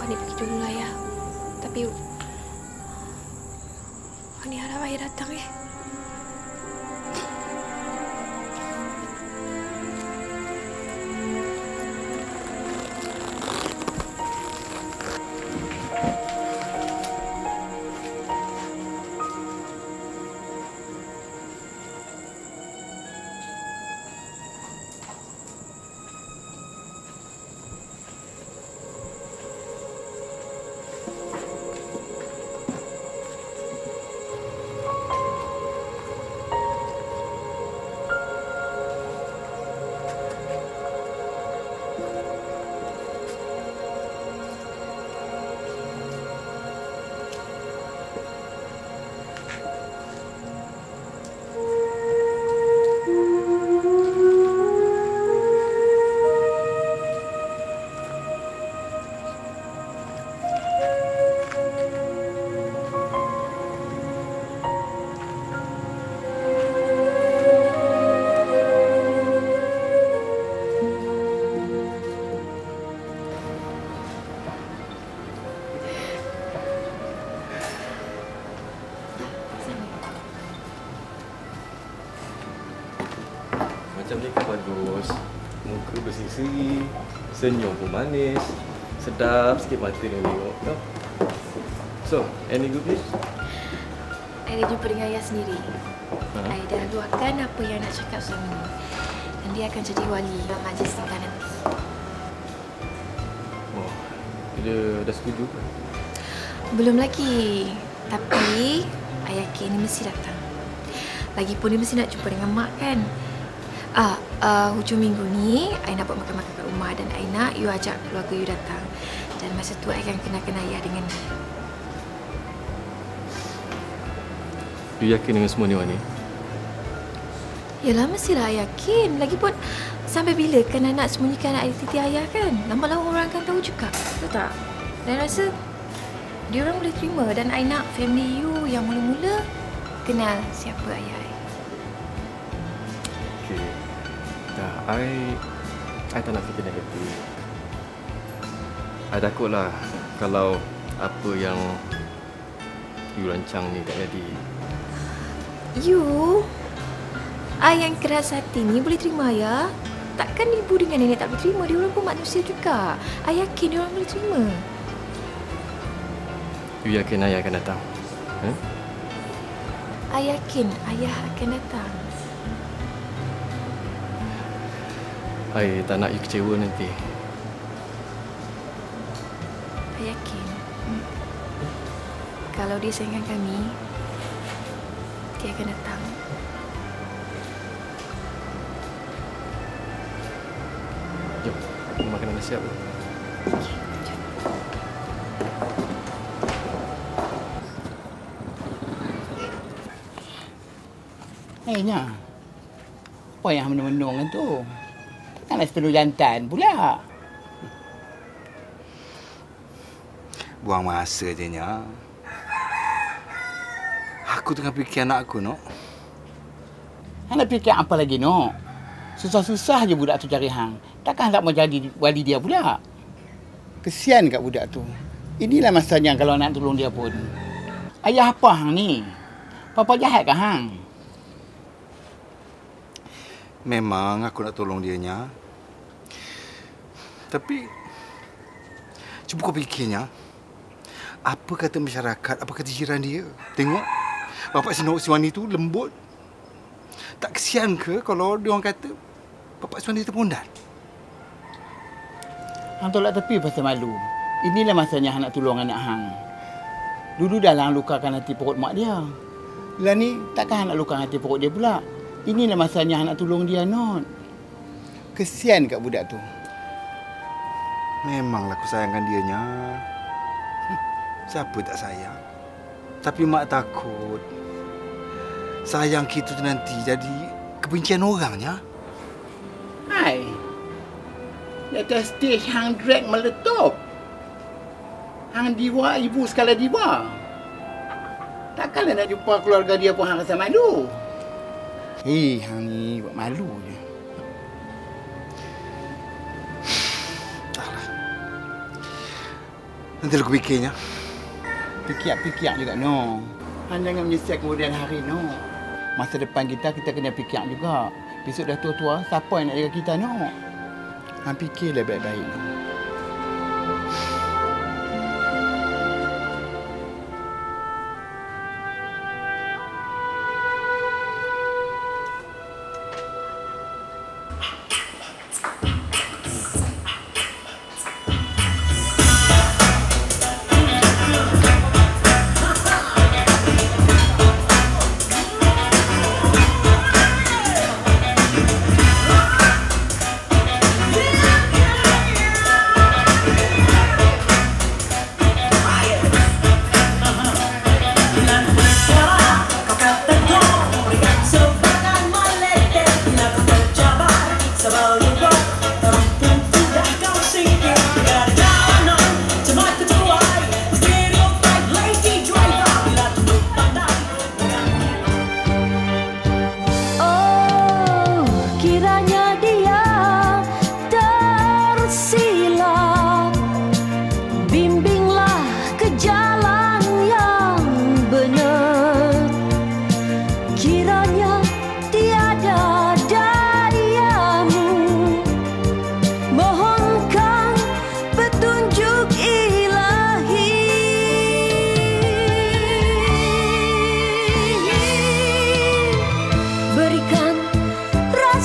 Wani pergi dulu lah ya. Tapi Wani harap ayah datang Macam ni kan bagus. Muka berseri-seri, senyum pun manis. Sedap sikit mata dia tengok. No? So, any good news? I dah jumpa dengan ayah sendiri. I dah luahkan apa yang nak cakap selama ni. Dan dia akan jadi wali dalam majlis nikah nanti. Oh, dia dah setuju ke? Belum lagi. Tapi, I yakin dia mesti datang. Lagipun dia mesti nak jumpa dengan mak kan. Hujung minggu ni, I nak buat makan-makan kat rumah dan I nak you ajak keluarga you datang. Dan masa tu, I akan kenalkan ayah dengan dia. You yakin dengan semua ni, Wani? Yalah, mestilah I yakin. Lagipun, sampai bila kan nak sembunyikan identiti ayah kan? Lama-lama orang akan tahu juga. Betul tak? Dan rasa, dia orang boleh terima. Dan I nak family you yang mula-mula kenal siapa ayah I. Okay. Dah, I tak nak fikir negatif. I takutlah kalau apa yang you rancang ni tak jadi. You, I yang keras hati ni boleh terima ayah. Takkan ibu dengan nenek tak boleh terima. Dia orang pun manusia juga. I yakin dia orang boleh terima. You yakin ayah akan datang? I yakin ayah akan datang. I tak nak you kecewa nanti. I yakin. Kalau dia sayangkan kami, dia akan datang. Jom, makanan dah siap. Nya, apa yang menung-menung tu? Takkanlah sepenuh jantan pula. Buang masa je, Nya. Aku tengah fikir anak aku, Nok. Hang nak fikir apa lagi, Nok? Susah-susah je budak tu cari hang. Takkan tak mau jadi wali dia pula? Kesian kat budak tu. Inilah masanya kalau nak tolong dia pun. Ayah apa hang ni? Papa jahat ke hang? Memang aku nak tolong dia, Nya. Tapi, cuba kau fikirnya. Apa kata masyarakat, apa kata jiran dia? Tengok, bapak si Wani tu lembut. Tak kesian ke kalau dia orang kata bapak si Wani terpundat? Hang tolak tepi pasal malu. Inilah masanya hang nak tolong anak hang. Dulu dah lah hang lukakan hati perut mak dia. Bila ni, takkan hang nak lukakan hati perut dia pula? Inilah masanya hang nak tolong dia, Not. Kesian kat budak tu. Memanglah aku sayangkan dia, Nya. Siapa tak sayang? Tapi mak takut sayang kita tu nanti jadi kebencian orang, Nya. Hai. Di atas stage hang drag meletup. Hang diva ibu sekala diva. Takkanlah nak jumpa keluarga dia pun hang rasa malu. Hang ni buat malu je. Taklah. Nanti aku fikirnya. Fikir juga, no. Hang jangan menyesal kemudian hari, no. Masa depan kita kena fikir juga. Besok dah tua-tua, siapa yang nak jaga kita, no? Hang fikirlah baik-baik, no.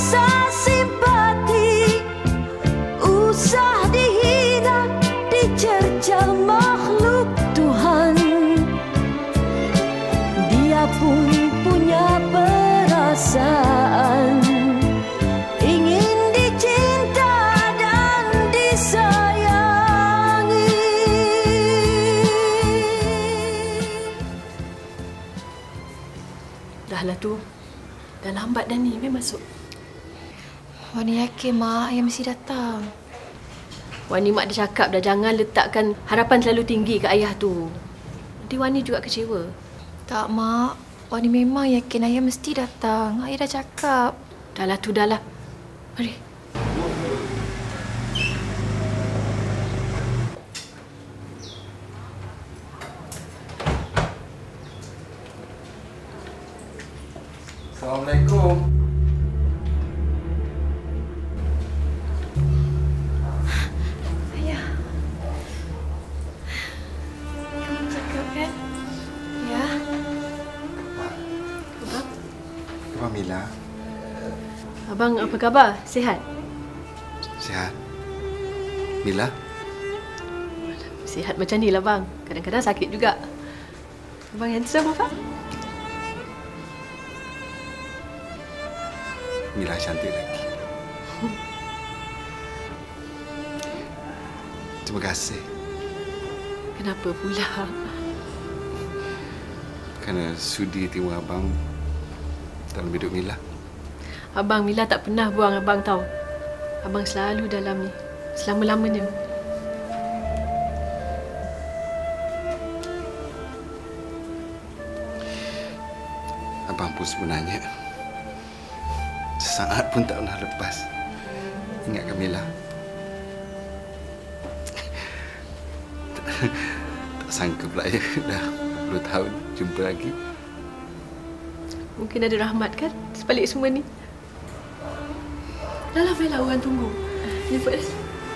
usah simpati, usah dihina, dicerca makhluk Tuhan. Dia pun punya perasaan, ingin dicinta dan disayangi. Dahlah tu. Dah lambat dah ni. Mari masuk. Wani yakin Mak, ayah mesti datang. Wani Mak dah cakap dah, jangan letakkan harapan terlalu tinggi ke ayah tu. Nanti Wani juga kecewa. Tak Mak, Wani memang yakin ayah mesti datang. Ayah dah cakap. Dahlah tu, dahlah. Mari. Assalamualaikum. Ayah. Kamu cakap kan? Ya. Abang Mila, Abang apa khabar? Sihat? sihat? Mila? Sihat macam ni lah bang. Kadang-kadang sakit juga. Abang handsome apa? Mila cantik lagi. Terima kasih Kenapa pula? kerana sudi terima abang dalam hidup Mila. Abang Mila tak pernah buang abang tahu. Abang selalu dalam ni. Selama-lamanya. Abang pun sebenarnya sesaat pun tak pernah lepas ingatkan Mila. Tak sangka pula ya, dah 10 tahun jumpa lagi. Mungkin ada rahmat kan sebalik semua ni. Dah lah, Bella, orang tunggu. Jemput dah.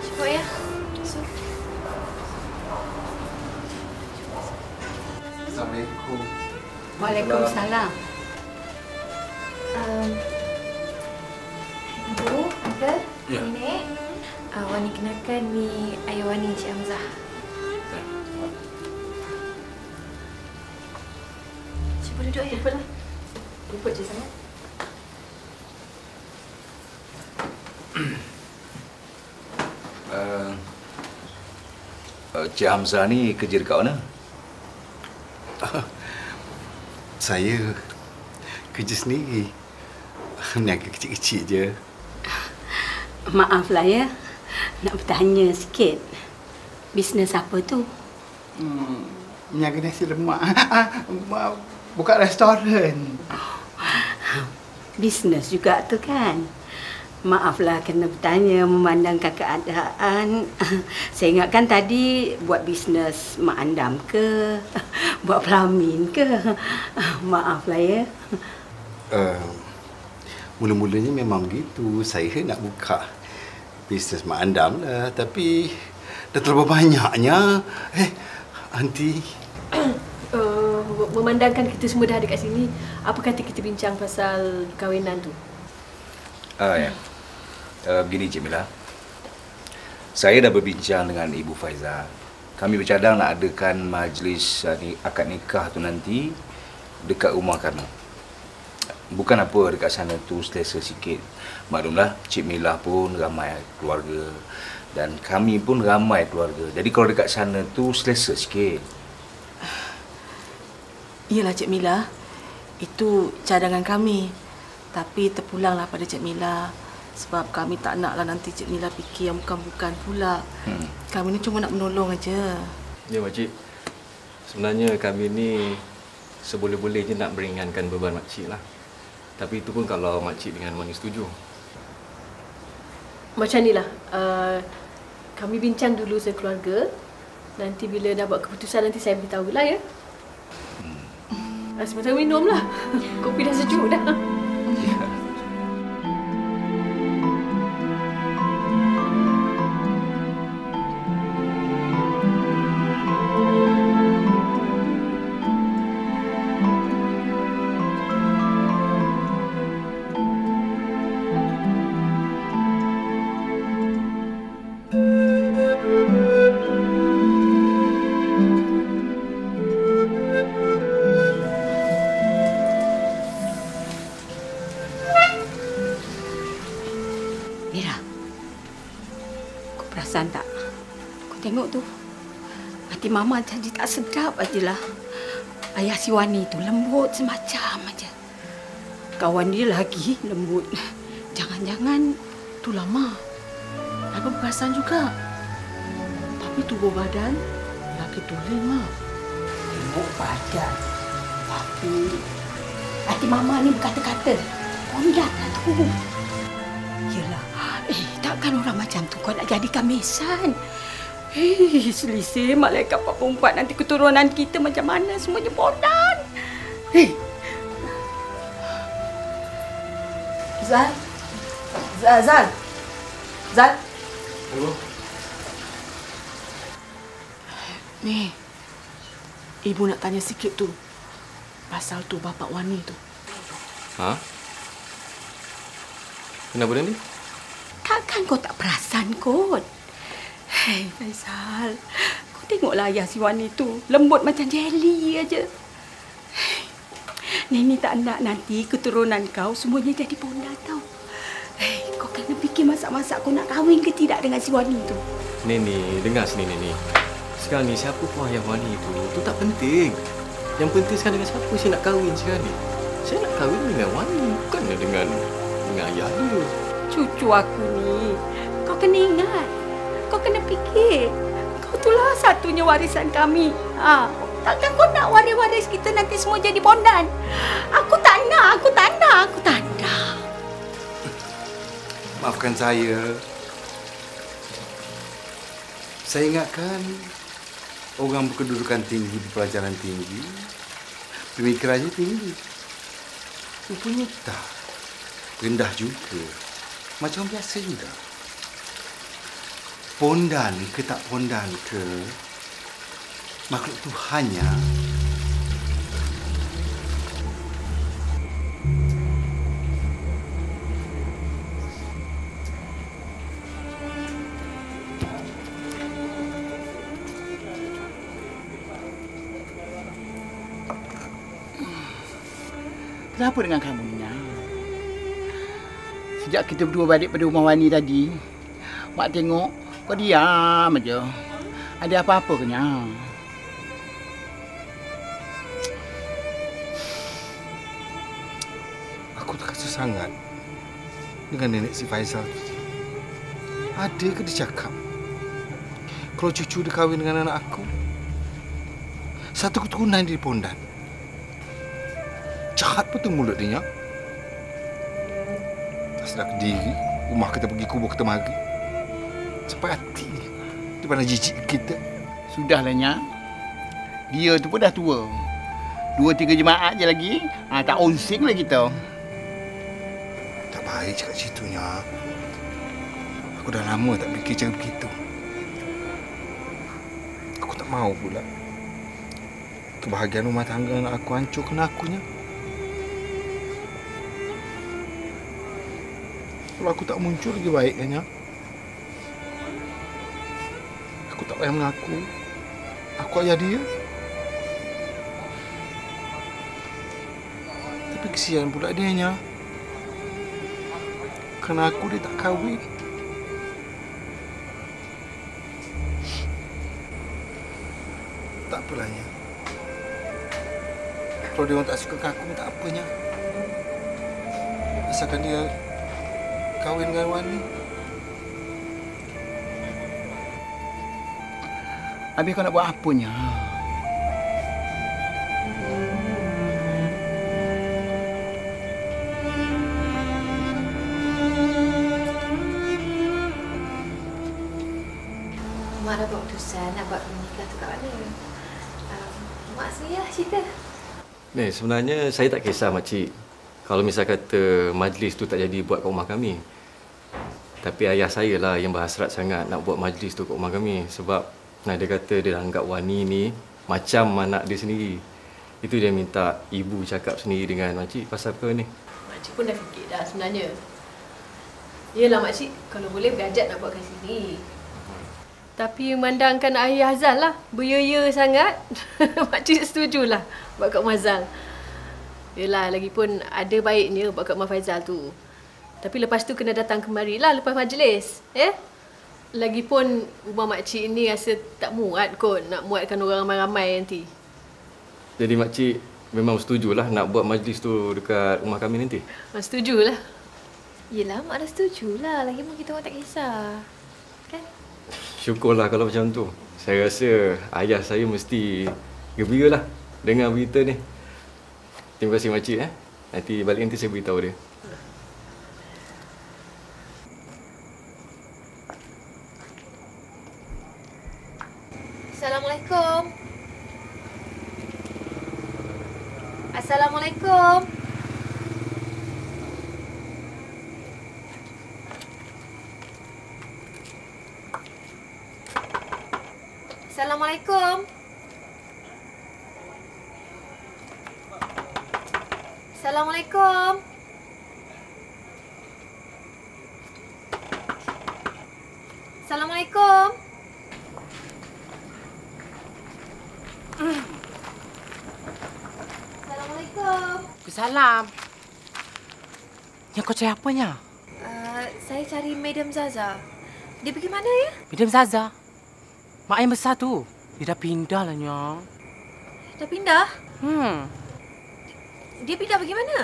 Cepat ya. Assalamualaikum. Waalaikumsalam. Ibu, Uncle, Ya. Nenek. Wani kenalkan ni ayah Wani, Cik Hamzah. Cuba duduk ya. Jemput lah. Jemput je sangat. Cik Hamzah ni kerja dekat mana? Saya kerja sendiri. Niaga kecil-kecil je. Maaflah ya, nak bertanya sikit. Bisnes apa tu? Niaga nasi lemak. Buka restoran. Bisnes juga tu kan? Maaflah kena bertanya memandangkan keadaan. Saya ingatkan tadi buat bisnes mak andam ke? Buat pelamin ke? Maaflah ya. Mula-mulanya memang begitu. Saya nak buka bisnes mak andam lah. Tapi dah terlalu banyaknya. Aunty. Memandangkan kita semua dah ada kat sini, apa kata kita bincang pasal kahwinan tu? Ya. Begini Cik Mila. Saya dah berbincang dengan Ibu Faizah. Kami bercadang nak adakan majlis akad nikah tu nanti dekat rumah kami. Bukan apa dekat sana tu selesa sikit. Maklumlah Cik Mila pun ramai keluarga dan kami pun ramai keluarga. Jadi kalau dekat sana tu selesa sikit. Iyalah Cik Mila, itu cadangan kami. Tapi terpulanglah pada Cik Mila. Sebab kami tak naklah nanti Cik Mila fikir yang bukan-bukan pula. Kami ni cuma nak menolong aja. Ya makcik, sebenarnya kami ni seboleh-bolehnya nak meringankan beban makcik lah. Tapi itu pun kalau makcik dengan Wani setuju. Macam ni lah, kami bincang dulu sekeluarga. Nanti bila dah buat keputusan nanti saya beritahu lah ya. Sebentar minum lah. Kopi dah sejuk dah. Mira, kau perasan tak? Kau tengok tu. Hati Mama jadi tak sedap ajalah. Ayah si Wani tu lembut semacam aja. Kawan dia lagi lembut. Jangan-jangan tu lama. Abang perasan juga. Tapi tubuh badan lagi tulen, Mak. Tengok badan. Tapi hati Mama ni berkata-kata. Pondat lah tu. Yelah. Takkan orang macam tu kau nak jadikan mesan. Selisih malaikat 44 nanti keturunan kita macam mana semuanya pondan. Zal. Halo. Ni, Ibu nak tanya sikit tu. Pasal tu bapak Wani tu. Ha? Kenapa dia ni? Takkan kau tak perasan kot? Hei Faizal, kau tengoklah ayah si Wani tu. Lembut macam jeli aja. Neni tak nak nanti keturunan kau semuanya jadi pondan tau. Hei, kau kena fikir masak-masak kau nak kahwin ke tidak dengan si Wani tu. Neni, dengar sini Neni. Sekarang ni siapa pun ayah Wani tu tak penting. Yang penting sekarang dengan siapa saya nak kahwin sekarang ni. Saya nak kahwin dengan Wani, bukan dengan ayah dia. Cucu aku ni, kau kena ingat. Kau kena fikir. Kau itulah satunya warisan kami. Takkan kau nak waris-waris kita nanti semua jadi pondan? Aku tak nak. Maafkan saya. Saya ingatkan orang berkedudukan tinggi di pelajaran tinggi, pemikirannya tinggi. Rupanya tak. Rendah juga. Macam biasa juga. Pondan ke tak pondan ke, makhluk Tuhannya. Kenapa dengan kamu, Nya? Sejak kita berdua balik pada rumah Wani tadi, Mak tengok kau diam aja. Ada apa-apa ke, Nya? Aku tak rasa sangat dengan nenek si Faizal tu. Ada ke dia cakap kalau cucu dia kahwin dengan anak aku, satu keturunan dia di pondan? Jahat betul mulut dia, Nya. Tak sedar ke diri, rumah kita pergi kubur kita mari. Sampai hati di mana jijik kita. Sudahlah, Nya. Dia tu pun dah tua. 2-3 jemaat je lagi, tak onsing lah kita. Tak baik cakap macam tu, Nya. Aku dah lama tak fikir cara begitu. Aku tak mahu pula kebahagiaan rumah tangga anak aku hancur kena aku, Nya. Kalau aku tak muncul lagi baik kan, Nya? Aku tak payah mengaku aku ayah dia. Tapi kesian pula dia, Nya. Kerana aku dia tak kahwin. Tak apalah, Nya. Kalau dia orang tak suka aku, tak apa, Nya. Asalkan dia kahwin dengan Wani. Habis kau nak buat apa, Nya? Mak dah buat keputusan nak buat nikah tu kat mana. Mak sendirilah cerita. Ni sebenarnya saya tak kisah makcik kalau misal kata majlis tu tak jadi buat kat rumah kami. Tapi ayah saya lah yang berhasrat sangat nak buat majlis tu kat rumah kami. Sebab dia kata dia anggap Wani ni macam anak dia sendiri. Itu dia minta ibu cakap sendiri dengan makcik pasal apa ni. Makcik pun dah fikir dah sebenarnya. Yelah makcik, kalau boleh berajak nak buat kat sini. Tapi memandangkan ayah Azal lah, beria sangat. Makcik setujulah buat kat Mazal. Yelah, lagipun ada baiknya buat kat Mak Faizal tu. Tapi lepas tu kena datang kemari lah lepas majlis. Lagipun rumah makcik ni rasa tak muat kot nak muatkan orang ramai-ramai nanti. Jadi makcik memang setujulah nak buat majlis tu dekat rumah kami nanti? Setujulah. Yelah, Mak dah setujulah. Lagipun kita orang tak kisah. Kan? Syukurlah kalau macam tu. Saya rasa ayah saya mesti gembira lah dengan berita ni. Terima kasih makcik. Nanti balik nanti saya beritahu dia. Assalamualaikum. Assalamualaikum. Assalamualaikum. Assalamualaikum. Assalamualaikum. Assalamualaikum. Salam. Yang kau cari apanya? Saya cari Madam Zaza. Dia pergi mana ya? Madam Zaza. Mak yang besar tu. Dia dah pindah lah, Nya. Dah pindah? Dia pindah pergi mana?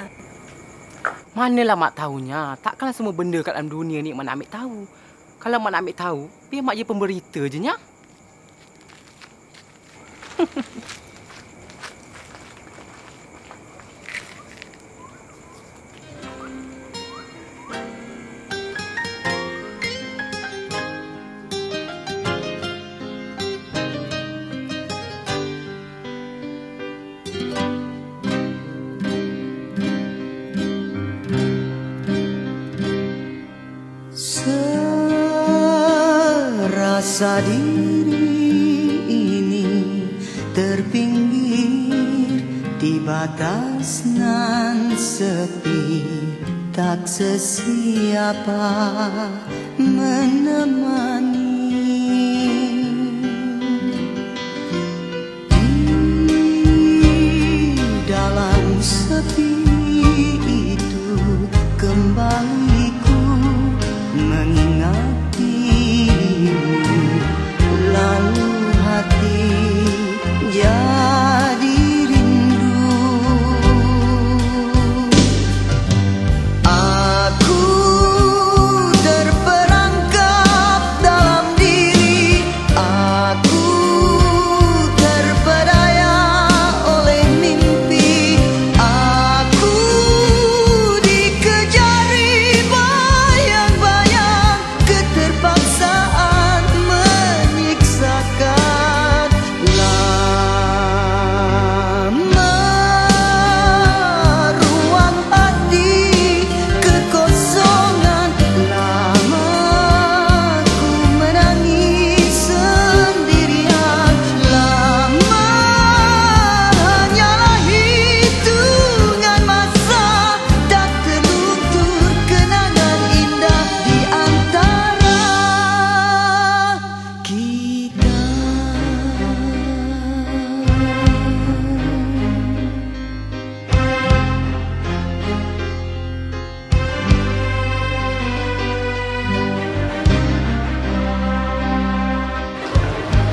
Manalah mak tahunya. Takkanlah semua benda kat dalam dunia ni mak nak ambil tahu. Kalau mak nak ambil tahu, biar mak je pemberita je, Nya. Serasa diri ini terpinggir di batas nan sepi, tak sesiapa menemani. Di dalam sepi itu kembali ku mengingat lalu hati jadi rindu. Aku terperangkap dalam diri, aku terpedaya oleh mimpi, aku dikejari bayang-bayang keterpaksaan menyiksakan. Lama ruang hati kekosongan, lama ku menangis sendirian, lama hanyalah hitungan masa, tak terluntur kenangan indah di antara kita.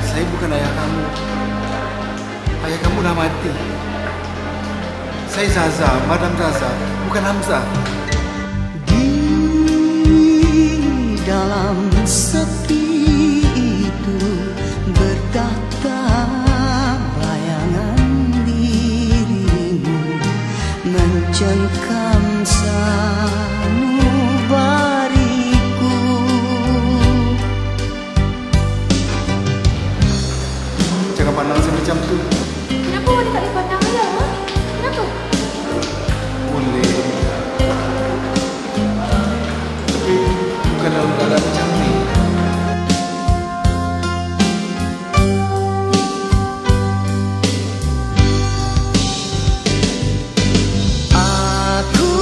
Saya bukan ayah kamu. Ayah kamu dah mati. Saya Zaza, Madam Zaza, bukan Hamzah. Di dalam sepi itu bertahta bayangan dirimu mencengkam sanubariku. Jangan pandang saya macam tu. Kenapa Wani tak boleh pandang ayah? Kenapa? Boleh. Tapi bukan dalam keadaan macam ni. Aku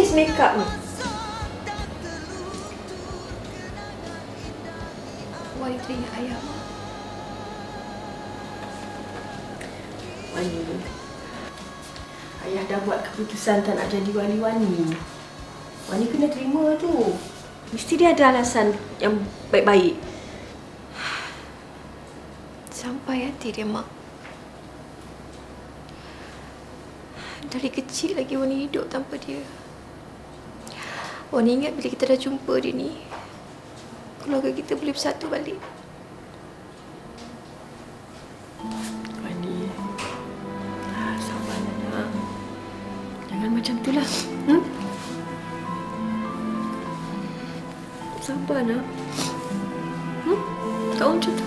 artis makeup ni. Wani teringat ayah, Mak. Wani, ayah dah buat keputusan tak nak jadi wali-wali. Wani kena terima tu. Mesti dia ada alasan yang baik-baik. Sampai hati dia, Mak. Dari kecil lagi Wani hidup tanpa dia. Wani ingat bila kita dah jumpa dia ni, keluarga kita boleh bersatu balik. Wani, sabarlah nak. Jangan macam tu lah. Sabar nak. Tak macam tu.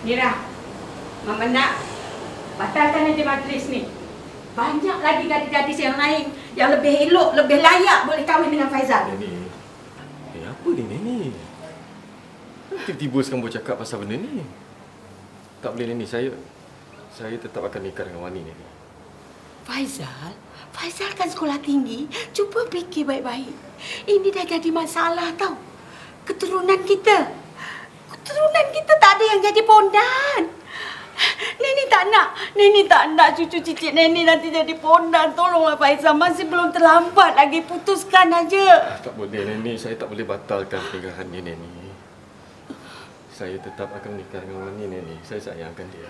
Mira, Mama nak batalkan aja majlis ni. Banyak lagi gadis-gadis yang lain yang lebih elok, lebih layak boleh kahwin dengan Faizal. Neni, apa ni Neni? Tiba-tiba sekarang boleh cakap pasal benda ni. Tak boleh Neni, saya tetap akan nikah dengan Wani Neni. Faizal kan sekolah tinggi. Cuba fikir baik-baik. Ini dah jadi masalah tau. Keturunan kita tak ada yang jadi pondan. Neni tak nak cucu cicit Neni nanti jadi pondan. Tolonglah Faizal, masih belum terlambat lagi. Putuskan aja. Tak boleh Neni, saya tak boleh batalkan pernikahan ni Neni. Saya tetap akan menikah dengan Wani Neni. Saya sayangkan dia.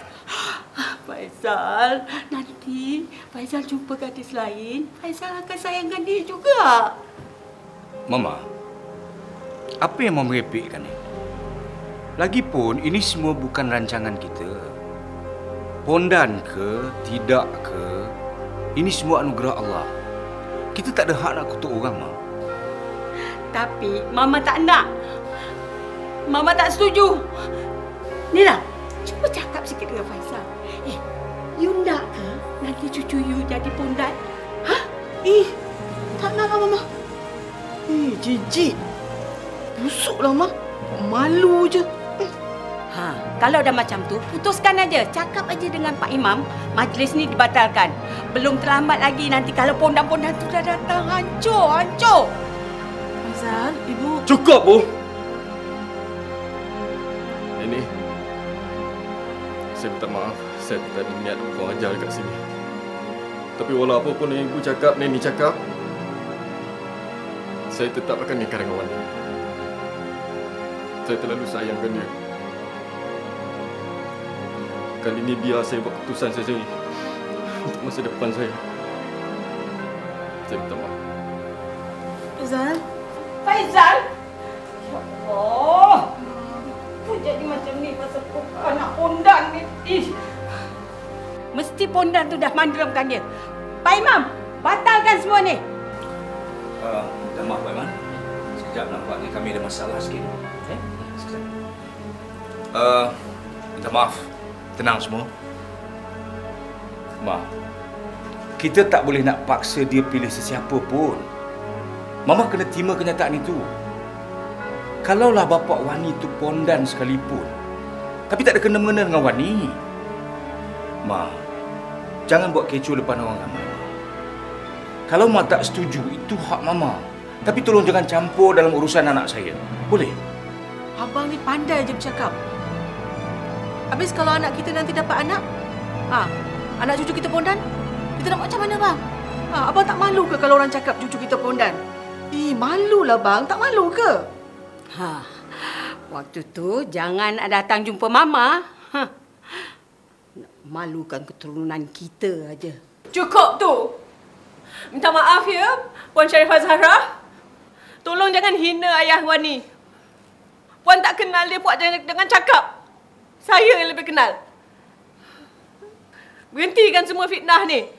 Faizal, nanti Faizal jumpa gadis lain, Faizal akan sayangkan dia juga. Mama, apa yang Mama merepekkan ni? Lagipun ini semua bukan rancangan kita. Pondan ke, tidak ke, ini semua anugerah Allah. Kita tak ada hak nak kutuk orang, Ma. Tapi Mama tak nak. Mama tak setuju. Nila, cuba cakap sikit dengan Faizal. You nak ke nanti cucu you jadi pondan? Hah? Tak nak lah, Mama. Jijik. Busuklah, Ma. Malu je. Kalau dah macam tu, putuskan aja. Cakap aja dengan Pak Imam, majlis ni dibatalkan. Belum terlambat lagi nanti kalau pondan-pondan tu dah datang. Hancur. Faizal, Ibu... Cukup, Bu! Ini, saya minta maaf. Saya tak ada niat kurang ajar dekat sini. Tapi walau apa pun yang Ibu cakap, Neni cakap, saya tetap akan nikah dengan Wani. Saya terlalu sayangkan dia. Kali ini biar saya buat keputusan saya sendiri untuk masa depan saya. Saya minta maaf. Faizal! Ya Allah! Kau jadi macam ni pasal anak pondan ni. Mesti pondan tu dah mandaramkan dia. Pak Imam, batalkan semua ni. Minta maaf, Pak Iman. Sekejap nampaknya kami ada masalah sikit. Sekejap. Minta maaf. Tenang semua. Ma, kita tak boleh nak paksa dia pilih sesiapa pun. Mama kena terima kenyataan itu. Kalaulah bapa Wani itu pondan sekalipun, tapi tak ada kena-mengena dengan Wani. Ma, jangan buat kecoh depan orang ramai. Kalau Ma tak setuju, itu hak Mama. Tapi tolong jangan campur dalam urusan anak saya. Boleh? Abang ni pandai je bercakap. Habis kalau anak kita nanti dapat anak, anak cucu kita pondan, kita nak buat macam mana, bang? Abang tak malu ke kalau orang cakap cucu kita pondan? Malulah, bang. Tak malu ke? Waktu tu jangan datang jumpa Mama. Nak malukan keturunan kita aja. Cukup tu. Minta maaf ya, Puan Sharifah Zahra. Tolong jangan hina ayah Wani. Puan tak kenal dia, Puan jangan cakap. Saya yang lebih kenal. Berhentikan semua fitnah ni.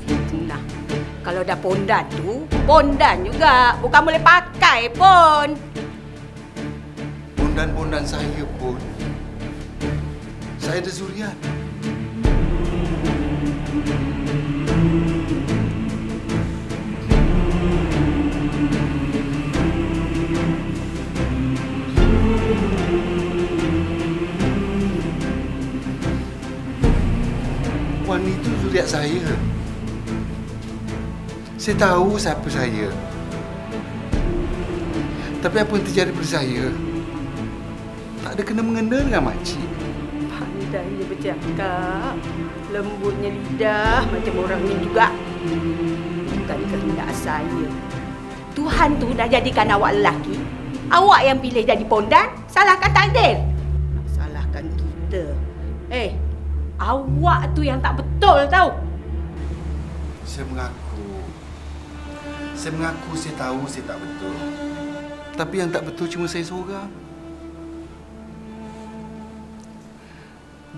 Fitnah. Kalau dah pondan tu, pondan juga. Bukan boleh pakai pun. Pondan-pondan saya pun. Saya ada zuriat. Wan itu zuriat saya. Saya tahu siapa saya. Tapi apa yang terjadi pada saya tak ada kena-mengena dengan makcik. Pandainya bercakap. Lembutnya lidah macam orang ni juga. Bukan kehendak saya. Tuhan tu dah jadikan awak lelaki. Awak yang pilih jadi pondan, salahkan takdir. Salahkan kita. Awak tu yang tak betul tau. Saya mengaku. Saya mengaku saya tahu saya tak betul. Tapi yang tak betul cuma saya seorang.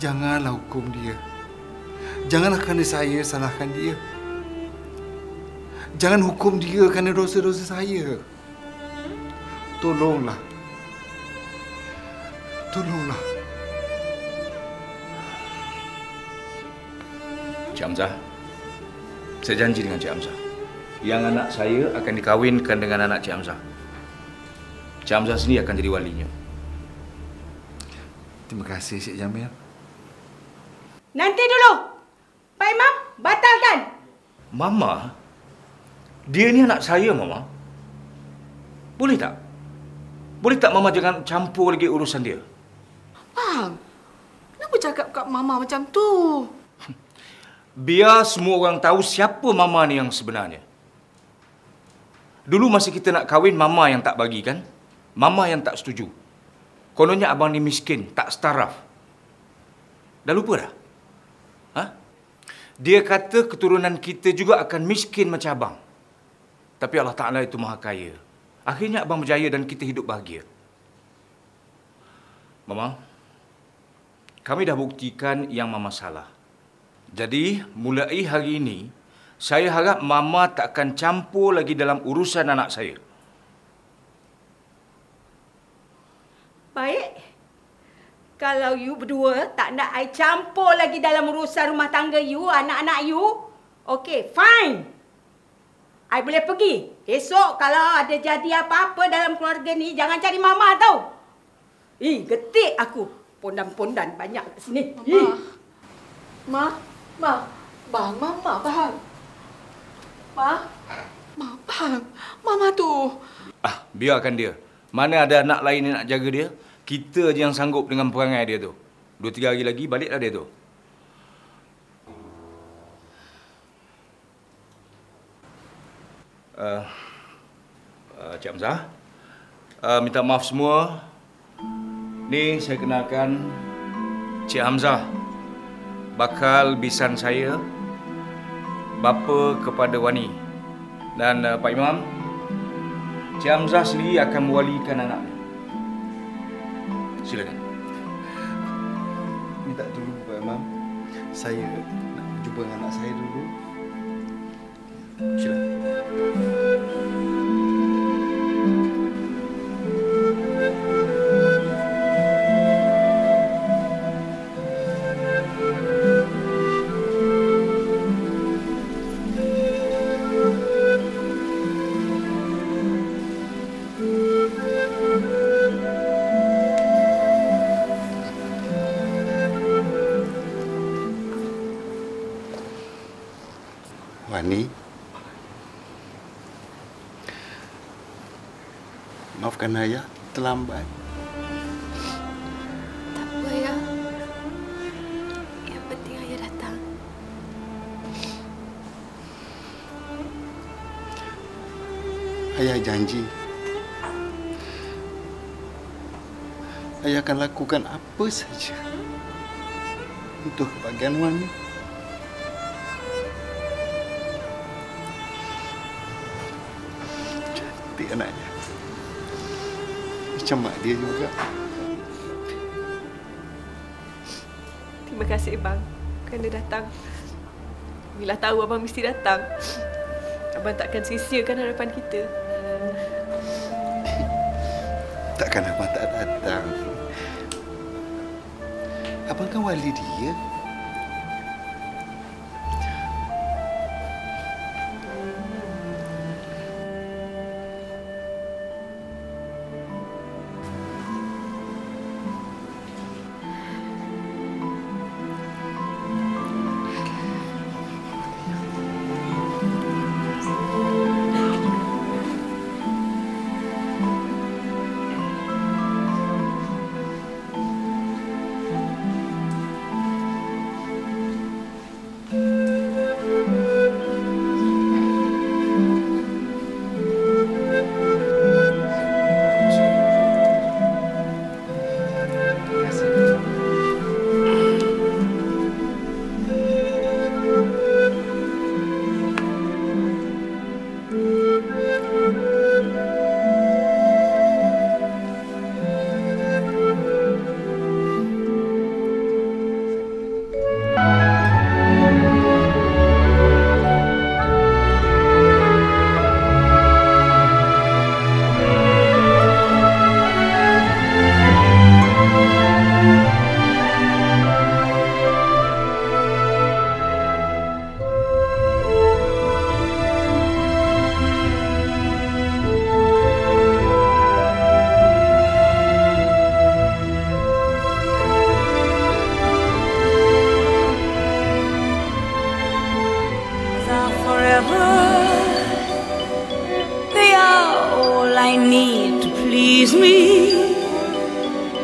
Janganlah hukum dia. Janganlah kerana saya salahkan dia. Jangan hukum dia kerana dosa-dosa saya. Tolonglah. Tolonglah. Cik Hamzah, saya janji dengan Cik Hamzah, yang anak saya akan dikawinkan dengan anak Cik Hamzah. Cik Hamzah sendiri akan jadi walinya. Terima kasih, Cik Jamil. Nanti dulu. Pak Imam, batalkan. Mama? Dia ni anak saya, Mama. Boleh tak? Boleh tak Mama jangan campur lagi urusan dia? Bang, kenapa cakap kat Mama macam tu? Biar semua orang tahu siapa Mama ni yang sebenarnya. Dulu masa kita nak kahwin, Mama yang tak bagi kan? Mama yang tak setuju. Kononnya abang ni miskin, tak setaraf. Dah lupa dah? Ha? Dia kata keturunan kita juga akan miskin macam abang. Tapi Allah Ta'ala itu maha kaya. Akhirnya abang berjaya dan kita hidup bahagia. Mama, kami dah buktikan yang Mama salah. Jadi, mulai hari ini, saya harap Mama tak akan campur lagi dalam urusan anak saya. Baik. Kalau you berdua tak nak I campur lagi dalam urusan rumah tangga you, anak-anak you, okey, fine. I boleh pergi. Esok kalau ada jadi apa-apa dalam keluarga ni, jangan cari Mama tau. Getik aku. Pondan-pondan banyak kat sini. Ma, Bang, Mama faham. Bang, Mama tu. Biarkan dia. Mana ada anak lain yang nak jaga dia, kita je yang sanggup dengan perangai dia tu. 2-3 hari lagi baliklah dia tu. Cik Hamzah, minta maaf semua. Ni saya kenalkan Cik Hamzah, bakal bisan saya, bapa kepada Wani. Dan Pak Imam, Cik Hamzah sendiri akan mewalikan anaknya. Silakan. Minta tolong Pak Imam. Saya nak jumpa dengan anak saya dulu. Silakan. Wani, maafkan ayah terlambat. Tak apa, Ayah. Yang penting Ayah datang. Ayah janji. Ayah akan lakukan apa saja untuk kebahagiaan Wani. anaknya. Macam mak dia juga. Terima kasih bang kerana datang. Bila tahu abang mesti datang, abang takkan sia-siakan harapan kita. Takkan abang tak datang. Abang kan wali dia. They are all I need to please me.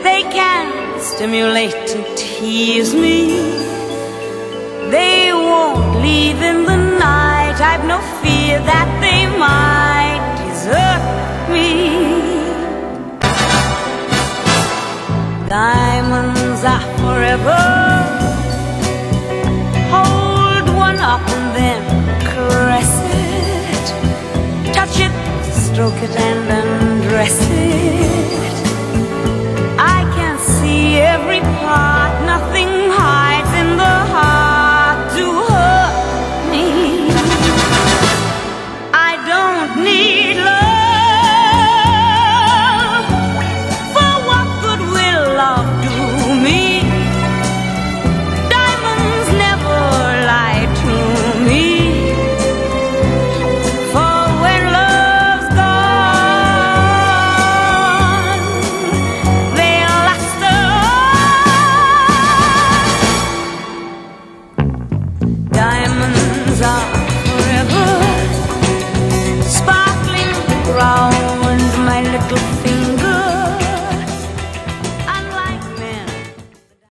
They can stimulate and tease me. They won't leave in the night. I've no fear that they might desert me. Diamonds are forever. Hold one up and then caress it. Touch it, stroke it and undress it. I can see every part, nothing hides in the heart.